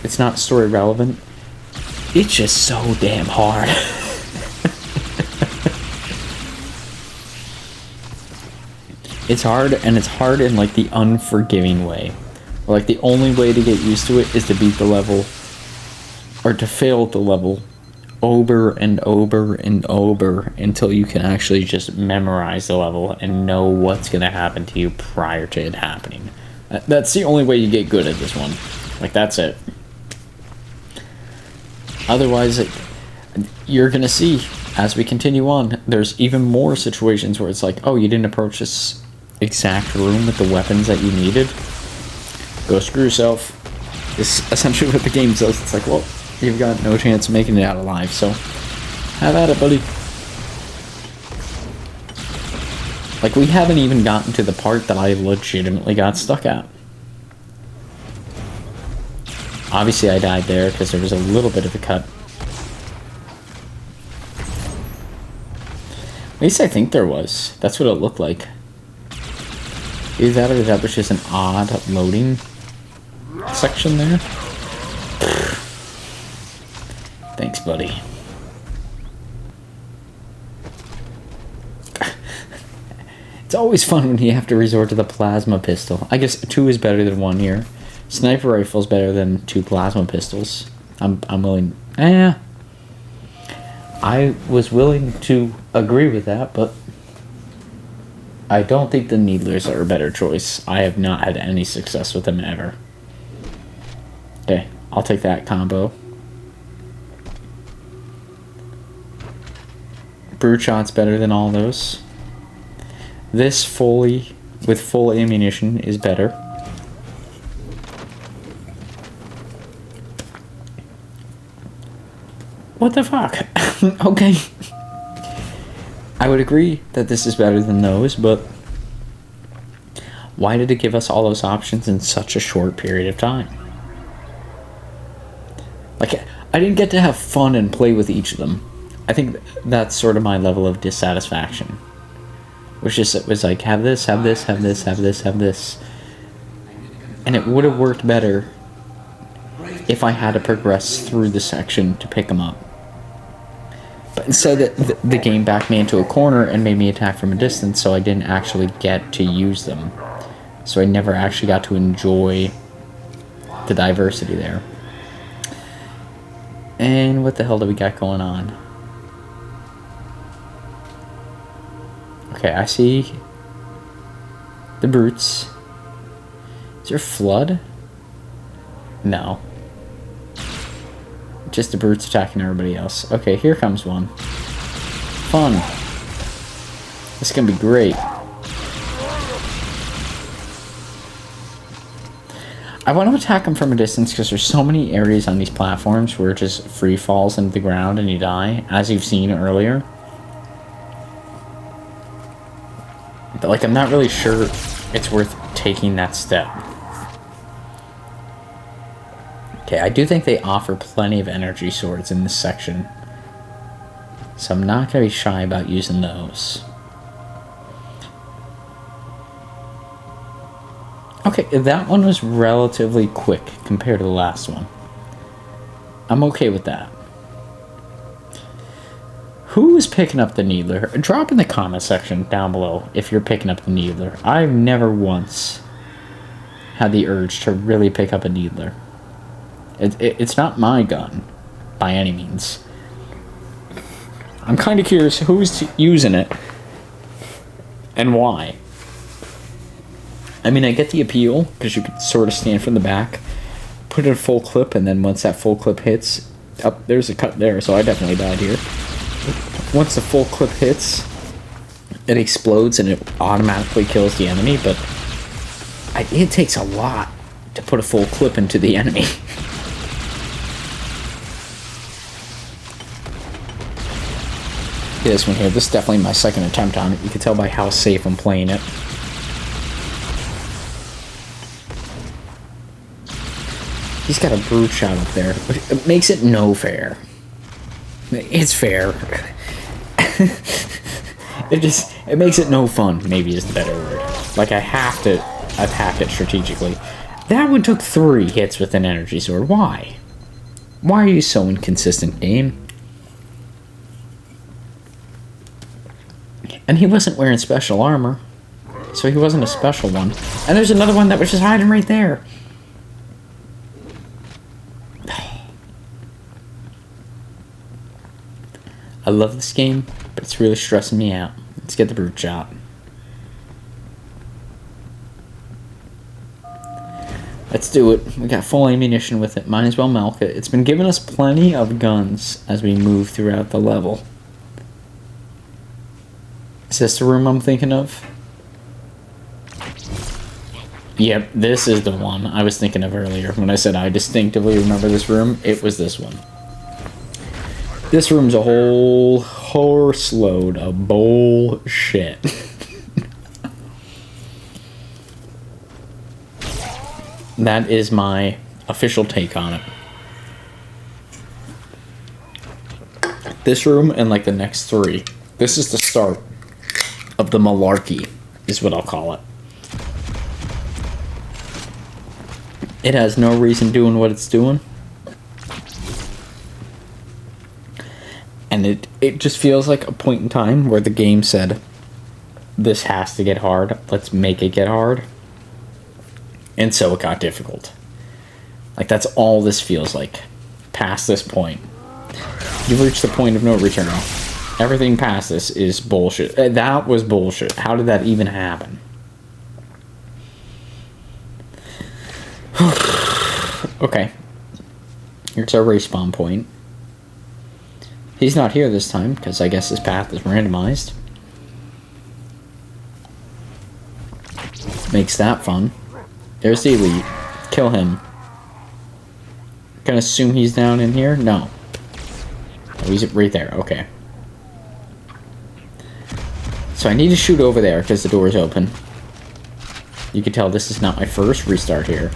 it's not story relevant. It's just so damn hard. It's hard, and it's hard in, like, the unforgiving way. Like, the only way to get used to it is to beat the level, or to fail at the level, over and over and over, until you can actually just memorize the level and know what's going to happen to you prior to it happening. That's the only way you get good at this one. Like, that's it. Otherwise, you're gonna see as we continue on, there's even more situations where it's like, oh, you didn't approach this exact room with the weapons that you needed. Go screw yourself. Is essentially what the game says. It's like, well, you've got no chance of making it out alive, so have at it, buddy. Like, we haven't even gotten to the part that I legitimately got stuck at. Obviously, I died there because there was a little bit of a cut. At least I think there was. That's what it looked like. Either that or that was just an odd loading section there. Thanks, buddy. It's always fun when you have to resort to the plasma pistol. I guess 2 is better than 1 here. Sniper rifle's better than 2 plasma pistols. I'm willing. I was willing to agree with that, but I don't think the Needlers are a better choice. I have not had any success with them ever. Okay, I'll take that combo. Brute shot's better than all those. This fully, with full ammunition, is better. What the fuck? Okay. I would agree that this is better than those, but why did it give us all those options in such a short period of time? Like, I didn't get to have fun and play with each of them. I think that's sort of my level of dissatisfaction. Which is, it was like, have this, have this, have this, have this, have this. And it would have worked better if I had to progress through the section to pick them up. But instead, the game backed me into a corner and made me attack from a distance, so I didn't actually get to use them. So I never actually got to enjoy the diversity there. And what the hell do we got going on? Okay, I see the brutes. Is there flood? No. Just the brutes attacking everybody else. Okay, here comes one. Fun. This is gonna be great. I want to attack them from a distance because there's so many areas on these platforms where it just free falls into the ground and you die, as you've seen earlier. But, like, I'm not really sure it's worth taking that step. Okay, I do think they offer plenty of energy swords in this section, so I'm not going to be shy about using those. Okay, that one was relatively quick compared to the last one. I'm okay with that. Who is picking up the Needler? Drop in the comment section down below if you're picking up the Needler. I've never once had the urge to really pick up a Needler. It's not my gun, by any means. I'm kind of curious who's using it and why. I mean, I get the appeal, because you could sort of stand from the back, put in full clip, and then once that full clip hits... Oh, there's a cut there, so I definitely died here. Once the full clip hits, it explodes and it automatically kills the enemy, but it takes a lot to put a full clip into the enemy. This one here, this is definitely my second attempt on it. You can tell by how safe I'm playing it. He's got a brute shot up there. It makes it no fair. It's fair. It makes it no fun, maybe is the better word. Like, I have to attack it strategically. That one took 3 hits with an energy sword. Why? Why are you so inconsistent, game? And he wasn't wearing special armor, so he wasn't a special one. And there's another one that was just hiding right there. I love this game, but it's really stressing me out. Let's get the brute shot. Let's do it. We got full ammunition with it. Might as well milk it. It's been giving us plenty of guns as we move throughout the level. Is this the room I'm thinking of? Yep, this is the one I was thinking of earlier. When I said I distinctively remember this room, it was this one. This room's a whole horse load of bullshit. That is my official take on it. This room and like the next three. This is the start of the malarkey, is what I'll call it. It has no reason doing what it's doing. And it just feels like a point in time where the game said, this has to get hard. Let's make it get hard. And so it got difficult. Like, that's all this feels like. Past this point. You've reached the point of no return. Everything past this is bullshit. That was bullshit. How did that even happen? Okay. Here's our respawn point. He's not here this time, because I guess this path is randomized. Makes that fun. There's the elite. Kill him. Gonna assume he's down in here? No. Oh, he's right there. Okay. So I need to shoot over there because the door is open. You can tell this is not my first restart here.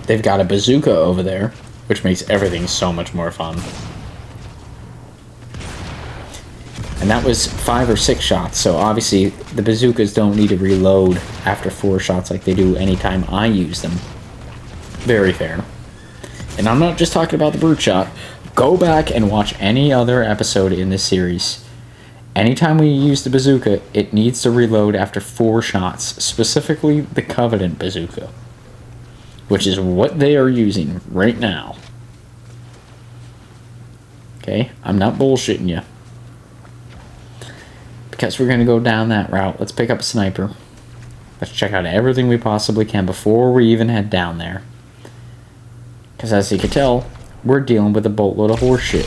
They've got a bazooka over there, which makes everything so much more fun. And that was 5 or 6 shots, so obviously the bazookas don't need to reload after 4 shots like they do anytime I use them. Very fair. And I'm not just talking about the brute shot. Go back and watch any other episode in this series. Anytime we use the bazooka, it needs to reload after 4 shots. Specifically the Covenant bazooka. Which is what they are using right now. Okay? I'm not bullshitting you. Because we're going to go down that route. Let's pick up a sniper. Let's check out everything we possibly can before we even head down there. Because as you can tell, we're dealing with a boatload of horse shit.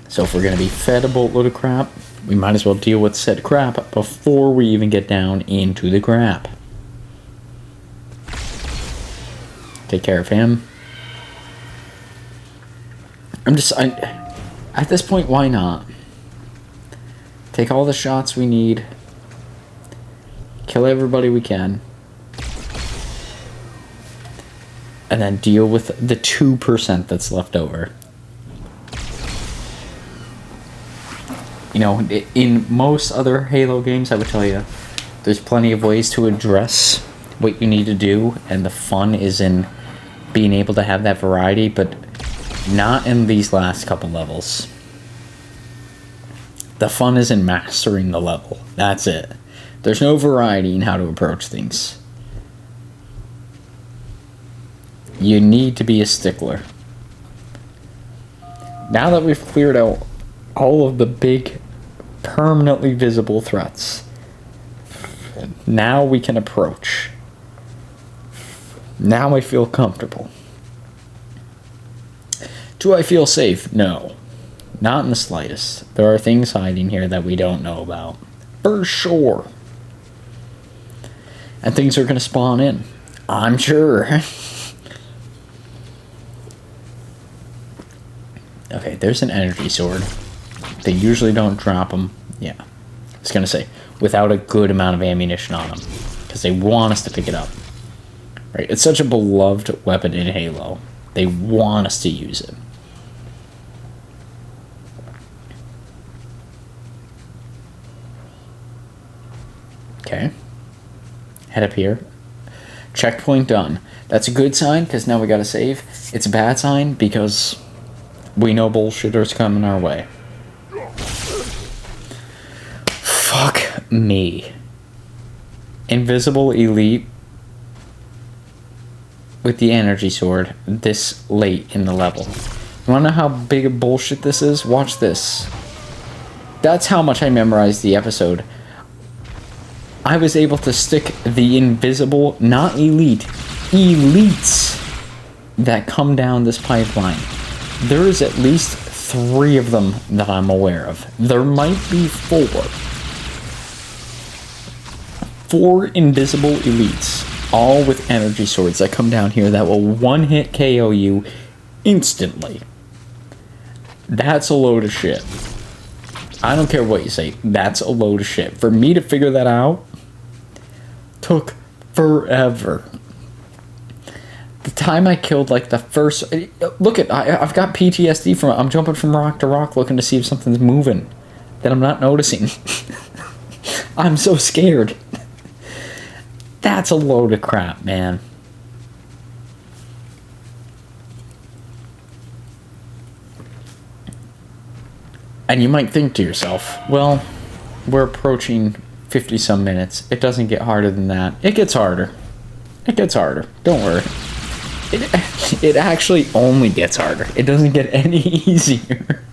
So if we're going to be fed a boatload of crap, we might as well deal with said crap before we even get down into the crap. Take care of him. At this point, why not? Take all the shots we need. Kill everybody we can. And then deal with the 2% that's left over. You know, in most other Halo games, I would tell you, there's plenty of ways to address what you need to do, and the fun is in being able to have that variety, but not in these last couple levels. The fun is in mastering the level. That's it. There's no variety in how to approach things. You need to be a stickler. Now that we've cleared out all of the big, permanently visible threats, now we can approach. Now I feel comfortable. Do I feel safe? No. Not in the slightest. There are things hiding here that we don't know about. For sure. And things are going to spawn in. I'm sure. Okay, there's an energy sword. They usually don't drop them. Yeah. I was going to say, without a good amount of ammunition on them. Because they want us to pick it up. Right? It's such a beloved weapon in Halo. They want us to use it. Okay. Head up here. Checkpoint done. That's a good sign, because now we gotta save. It's a bad sign, because we know bullshitters coming our way. Fuck me. Invisible elite with the energy sword this late in the level. You wanna know how big of bullshit this is? Watch this. That's how much I memorized the episode. I was able to stick the invisible, not elite, elites that come down this pipeline. There is at least 3 of them that I'm aware of. There might be 4. 4 invisible elites, all with energy swords that come down here that will one-hit KO you instantly. That's a load of shit. I don't care what you say. That's a load of shit. For me to figure that out took forever. The time I killed like the first... Look at... I've got PTSD from... I'm jumping from rock to rock looking to see if something's moving that I'm not noticing. I'm so scared. That's a load of crap, man. And you might think to yourself, well, we're approaching 50-some minutes. It doesn't get harder than that. It gets harder. It gets harder. Don't worry. It actually only gets harder. It doesn't get any easier.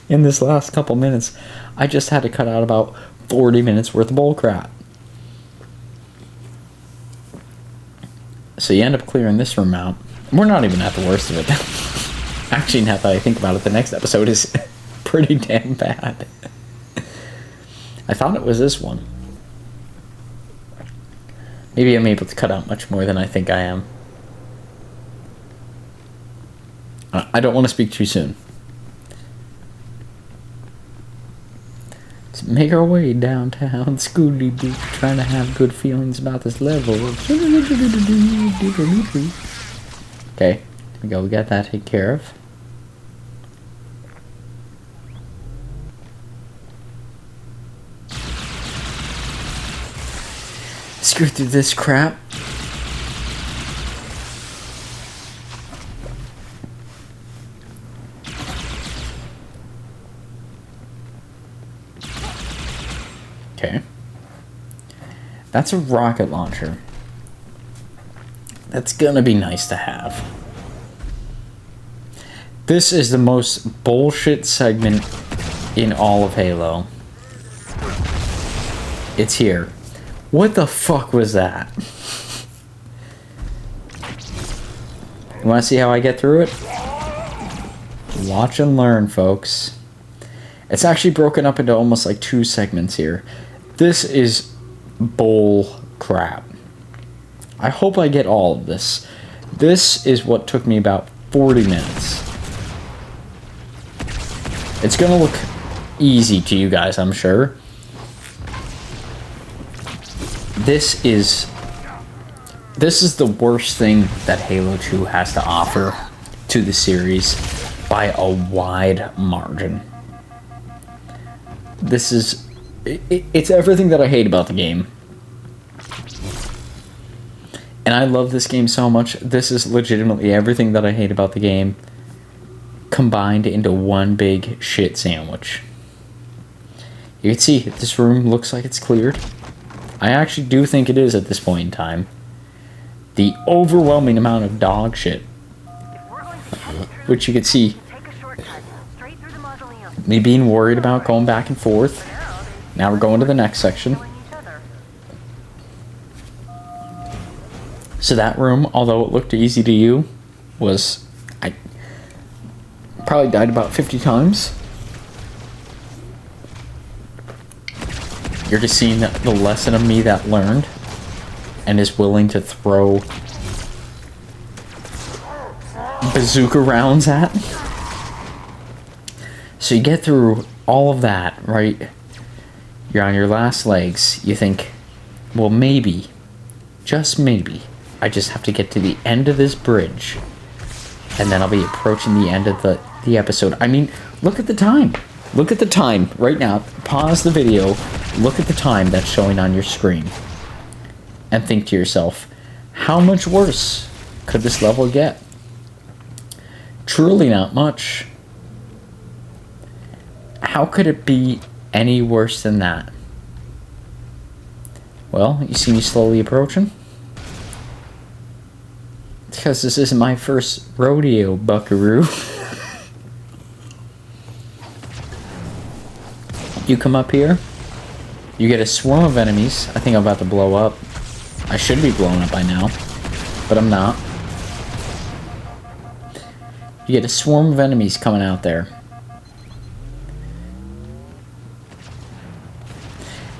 In this last couple minutes, I just had to cut out about 40 minutes worth of bullcrap. So you end up clearing this room out. We're not even at the worst of it. Actually, now that I think about it, the next episode is pretty damn bad. I thought it was this one. Maybe I'm able to cut out much more than I think I am. I don't want to speak too soon. Let's make our way downtown, Scooty Doo, trying to have good feelings about this level. Okay, here we go. We got that taken care of. Screw through this crap. Okay. That's a rocket launcher. That's gonna be nice to have. This is the most bullshit segment in all of Halo. It's here. What the fuck was that? You wanna see how I get through it? Watch and learn, folks. It's actually broken up into almost like 2 segments here. This is bull crap. I hope I get all of this. This is what took me about 40 minutes. It's gonna look easy to you guys, I'm sure. This is the worst thing that Halo 2 has to offer to the series by a wide margin. This is... It's everything that I hate about the game. And I love this game so much. This is legitimately everything that I hate about the game combined into one big shit sandwich. You can see this room looks like it's cleared. I actually do think it is at this point in time. The overwhelming amount of dog shit, which you can see me being worried about going back and forth. Now we're going to the next section. So that room, although it looked easy to you, was... I probably died about 50 times. You're just seeing the lesson of me that learned and is willing to throw bazooka rounds at. So you get through all of that, right? You're on your last legs. You think, well, maybe, just maybe, I just have to get to the end of this bridge and then I'll be approaching the end of the episode. I mean, look at the time. Look at the time right now. Pause the video. Look at the time that's showing on your screen. And think to yourself, how much worse could this level get? Truly not much. How could it be any worse than that? Well, you see me slowly approaching? Because this isn't my first rodeo, buckaroo. You come up here. You get a swarm of enemies. I think I'm about to blow up. I should be blown up by now, but I'm not. You get a swarm of enemies coming out there.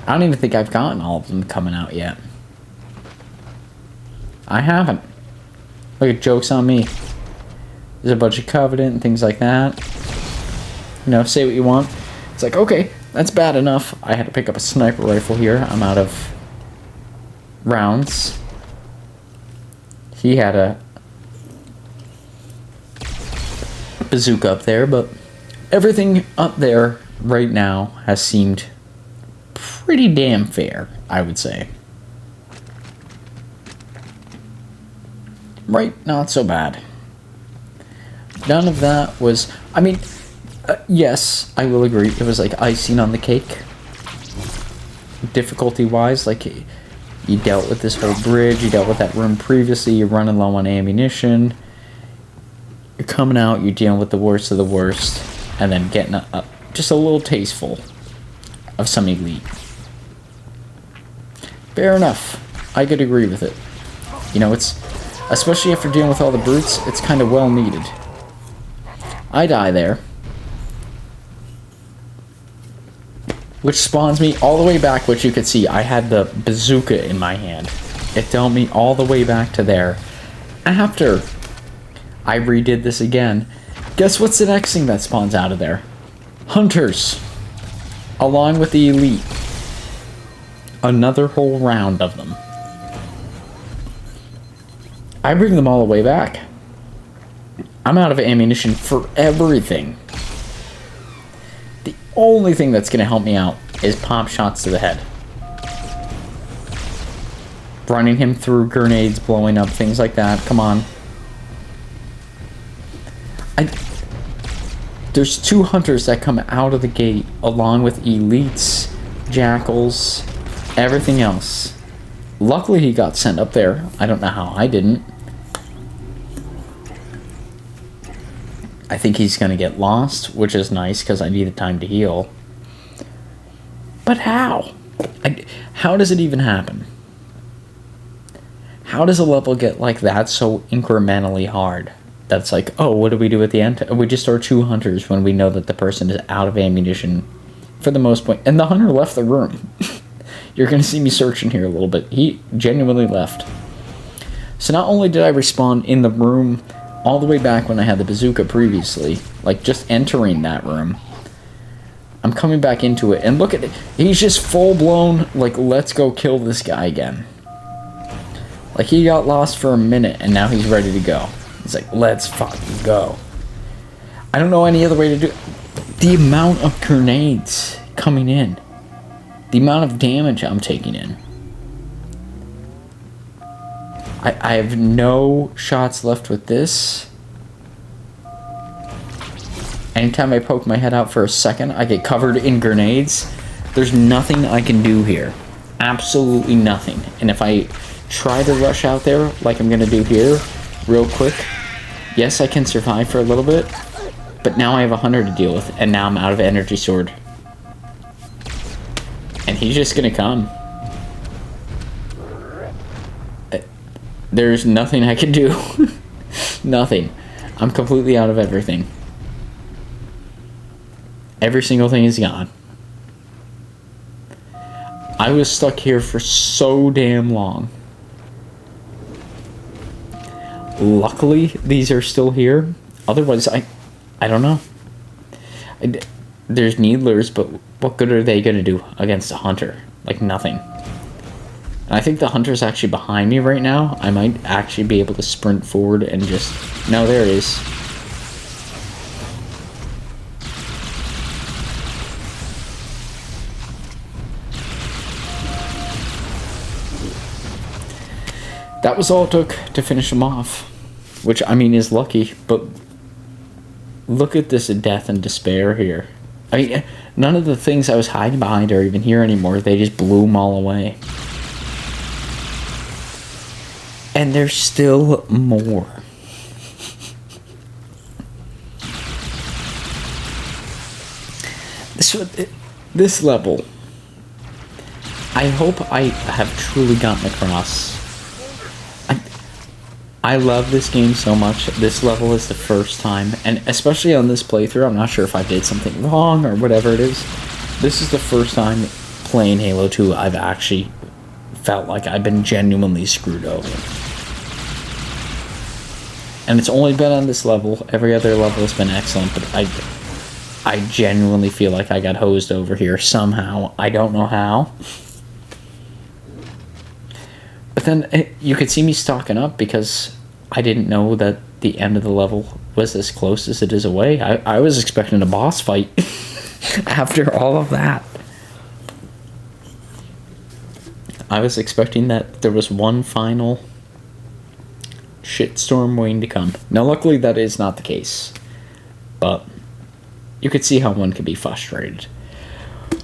I don't even think I've gotten all of them coming out yet. I haven't. Look at jokes on me. There's a bunch of Covenant and things like that. You know, say what you want. It's like, okay, that's bad enough. I had to pick up a sniper rifle here. I'm out of rounds. He had a bazooka up there, but everything up there right now has seemed pretty damn fair, I would say. Right, not so bad. None of that was, I mean, yes, I will agree, it was like icing on the cake. Difficulty-wise, like, you dealt with this whole bridge, you dealt with that room previously, you're running low on ammunition. You're coming out, you're dealing with the worst of the worst, and then getting just a little tasteful of some elite. Fair enough. I could agree with it. You know, it's, especially after dealing with all the brutes, it's kind of well needed. I die there. Which spawns me all the way back, which you could see, I had the bazooka in my hand. It dealt me all the way back to there. After I redid this again, guess what's the next thing that spawns out of there? Hunters. Along with the elite. Another whole round of them. I bring them all the way back. I'm out of ammunition for everything. The only thing that's going to help me out is pop shots to the head. Running him through grenades, blowing up, things like that. Come on. There's 2 hunters that come out of the gate along with elites, jackals, everything else. Luckily he got sent up there. I don't know how I didn't. I think he's going to get lost, which is nice because I needed time to heal. But how? How does it even happen? How does a level get like that so incrementally hard? That's like, oh, what do we do at the end? We just start 2 hunters when we know that the person is out of ammunition for the most point. And the hunter left the room. You're going to see me searching here a little bit. He genuinely left. So not only did I respawn in the room all the way back when I had the bazooka previously, like just entering that room, I'm coming back into it. And look at it. He's just full-blown, like, let's go kill this guy again. Like, he got lost for a minute, and now he's ready to go. He's like, let's fucking go. I don't know any other way to do it. The amount of grenades coming in. The amount of damage I'm taking in. I have no shots left with this. Anytime I poke my head out for a second, I get covered in grenades. There's nothing I can do here. Absolutely nothing. And if I try to rush out there like I'm going to do here, real quick, yes, I can survive for a little bit, but now I have a hunter to deal with, and now I'm out of energy sword. And he's just going to come. There's nothing I can do. Nothing. I'm completely out of everything. Every single thing is gone. I was stuck here for so damn long. Luckily, these are still here. Otherwise, I don't know. There's needlers, but what good are they going to do against a hunter? Like, nothing. And I think the hunter's actually behind me right now. I might actually be able to sprint forward and just... No, there it is. That was all it took to finish him off. Which, I mean, is lucky, but... Look at this death and despair here. I mean, none of the things I was hiding behind are even here anymore. They just blew them all away. And there's still more. this level, I hope I have truly gotten across. I love this game so much. This level is the first time, and especially on this playthrough, I'm not sure if I did something wrong or whatever it is. This is the first time playing Halo 2 I've actually felt like I've been genuinely screwed over. And it's only been on this level. Every other level has been excellent, but I genuinely feel like I got hosed over here somehow. I don't know how. But then you could see me stocking up because I didn't know that the end of the level was as close as it is away. I was expecting a boss fight after all of that. I was expecting that there was one final shitstorm waiting to come. Now, luckily, that is not the case. But you could see how one could be frustrated.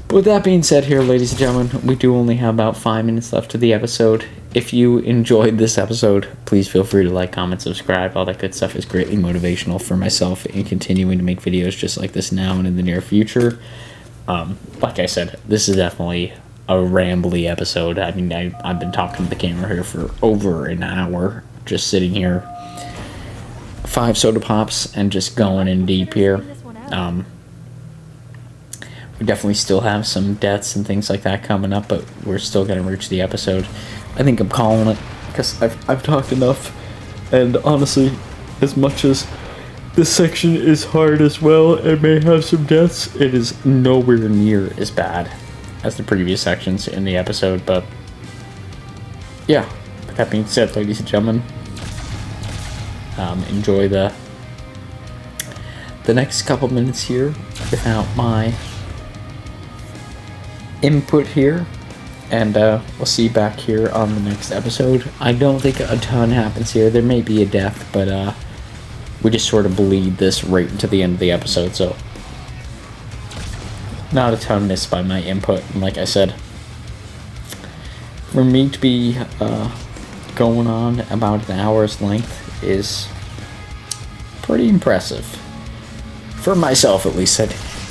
But with that being said here, ladies and gentlemen, we do only have about 5 minutes left to the episode. If you enjoyed this episode, please feel free to like, comment, subscribe. All that good stuff is greatly motivational for myself in continuing to make videos just like this now and in the near future. Like I said, this is definitely a rambly episode. I mean, I've been talking to the camera here for over an hour, just sitting here. 5 soda pops and just going in deep here. We definitely still have some deaths and things like that coming up, but we're still going to reach the episode. I think I'm calling it because I've talked enough, and honestly, as much as this section is hard as well and may have some deaths, it is nowhere near as bad as the previous sections in the episode. But yeah, with that being said, ladies and gentlemen, enjoy the next couple minutes here without my input here, and we'll see you back here on the next episode. I don't think a ton happens here. There may be a death, but we just sort of bleed this right into the end of the episode, so not a ton missed by my input. And like I said, for me to be going on about an hour's length is pretty impressive. For myself, at least.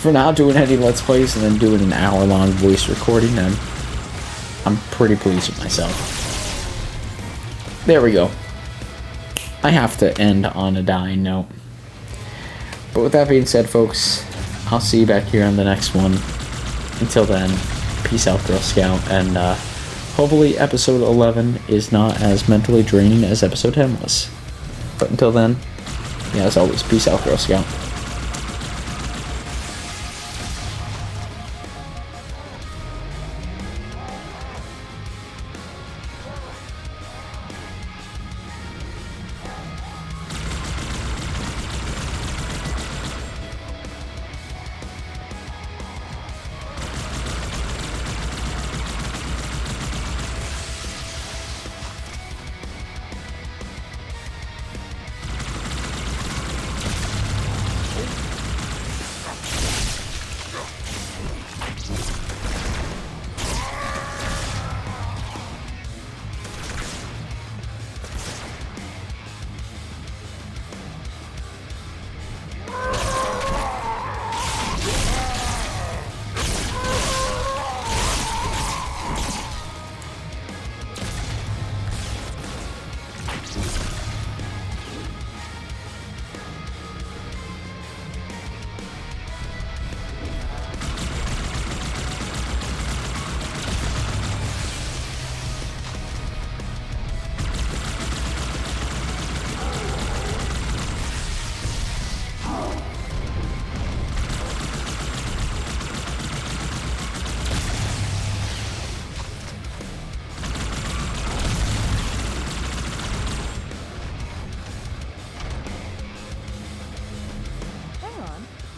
For not doing any Let's Plays and then doing an hour-long voice recording, I'm pretty pleased with myself. There we go. I have to end on a dying note. But with that being said, folks, I'll see you back here on the next one. Until then, peace out, Girl Scout, and hopefully episode 11 is not as mentally draining as episode 10 was. But until then, yeah, as always, peace out, Girl Scout.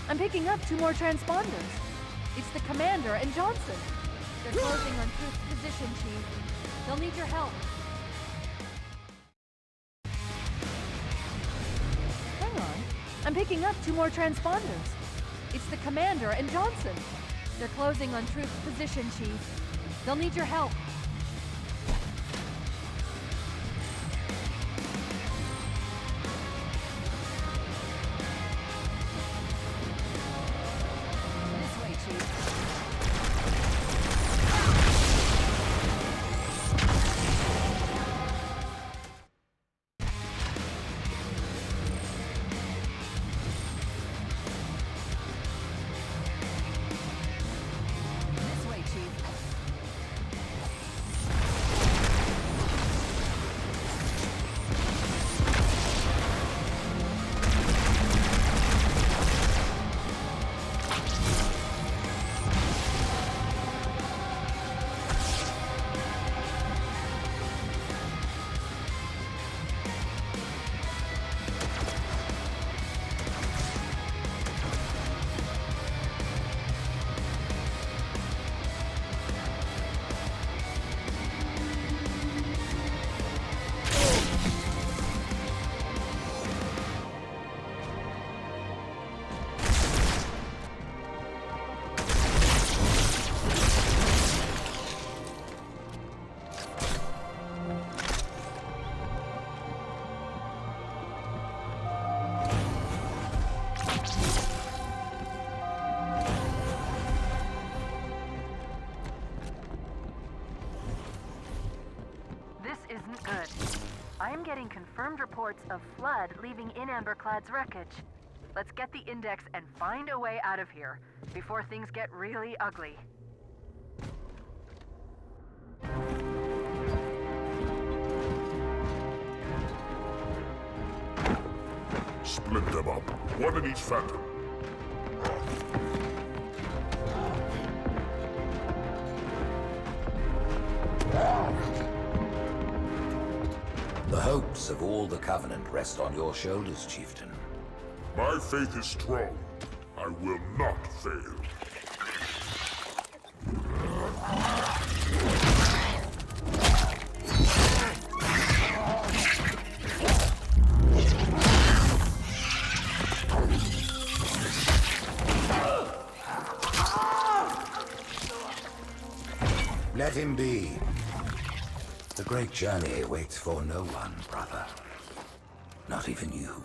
I'm picking up 2 more transponders. It's the Commander and Johnson. They're closing on Truth's position, Chief. They'll need your help. Hang on. I'm picking up 2 more transponders. It's the Commander and Johnson. They're closing on Truth's position, Chief. They'll need your help. This way, Chief. isn't good. I am getting confirmed reports of flood leaving in Amberclad's wreckage. Let's get the index and find a way out of here before things get really ugly. Split them up. One in each phantom. The hopes of all the Covenant rest on your shoulders, Chieftain. My faith is strong. I will not fail. Let him be. The great journey waits for no one, brother. Not even you.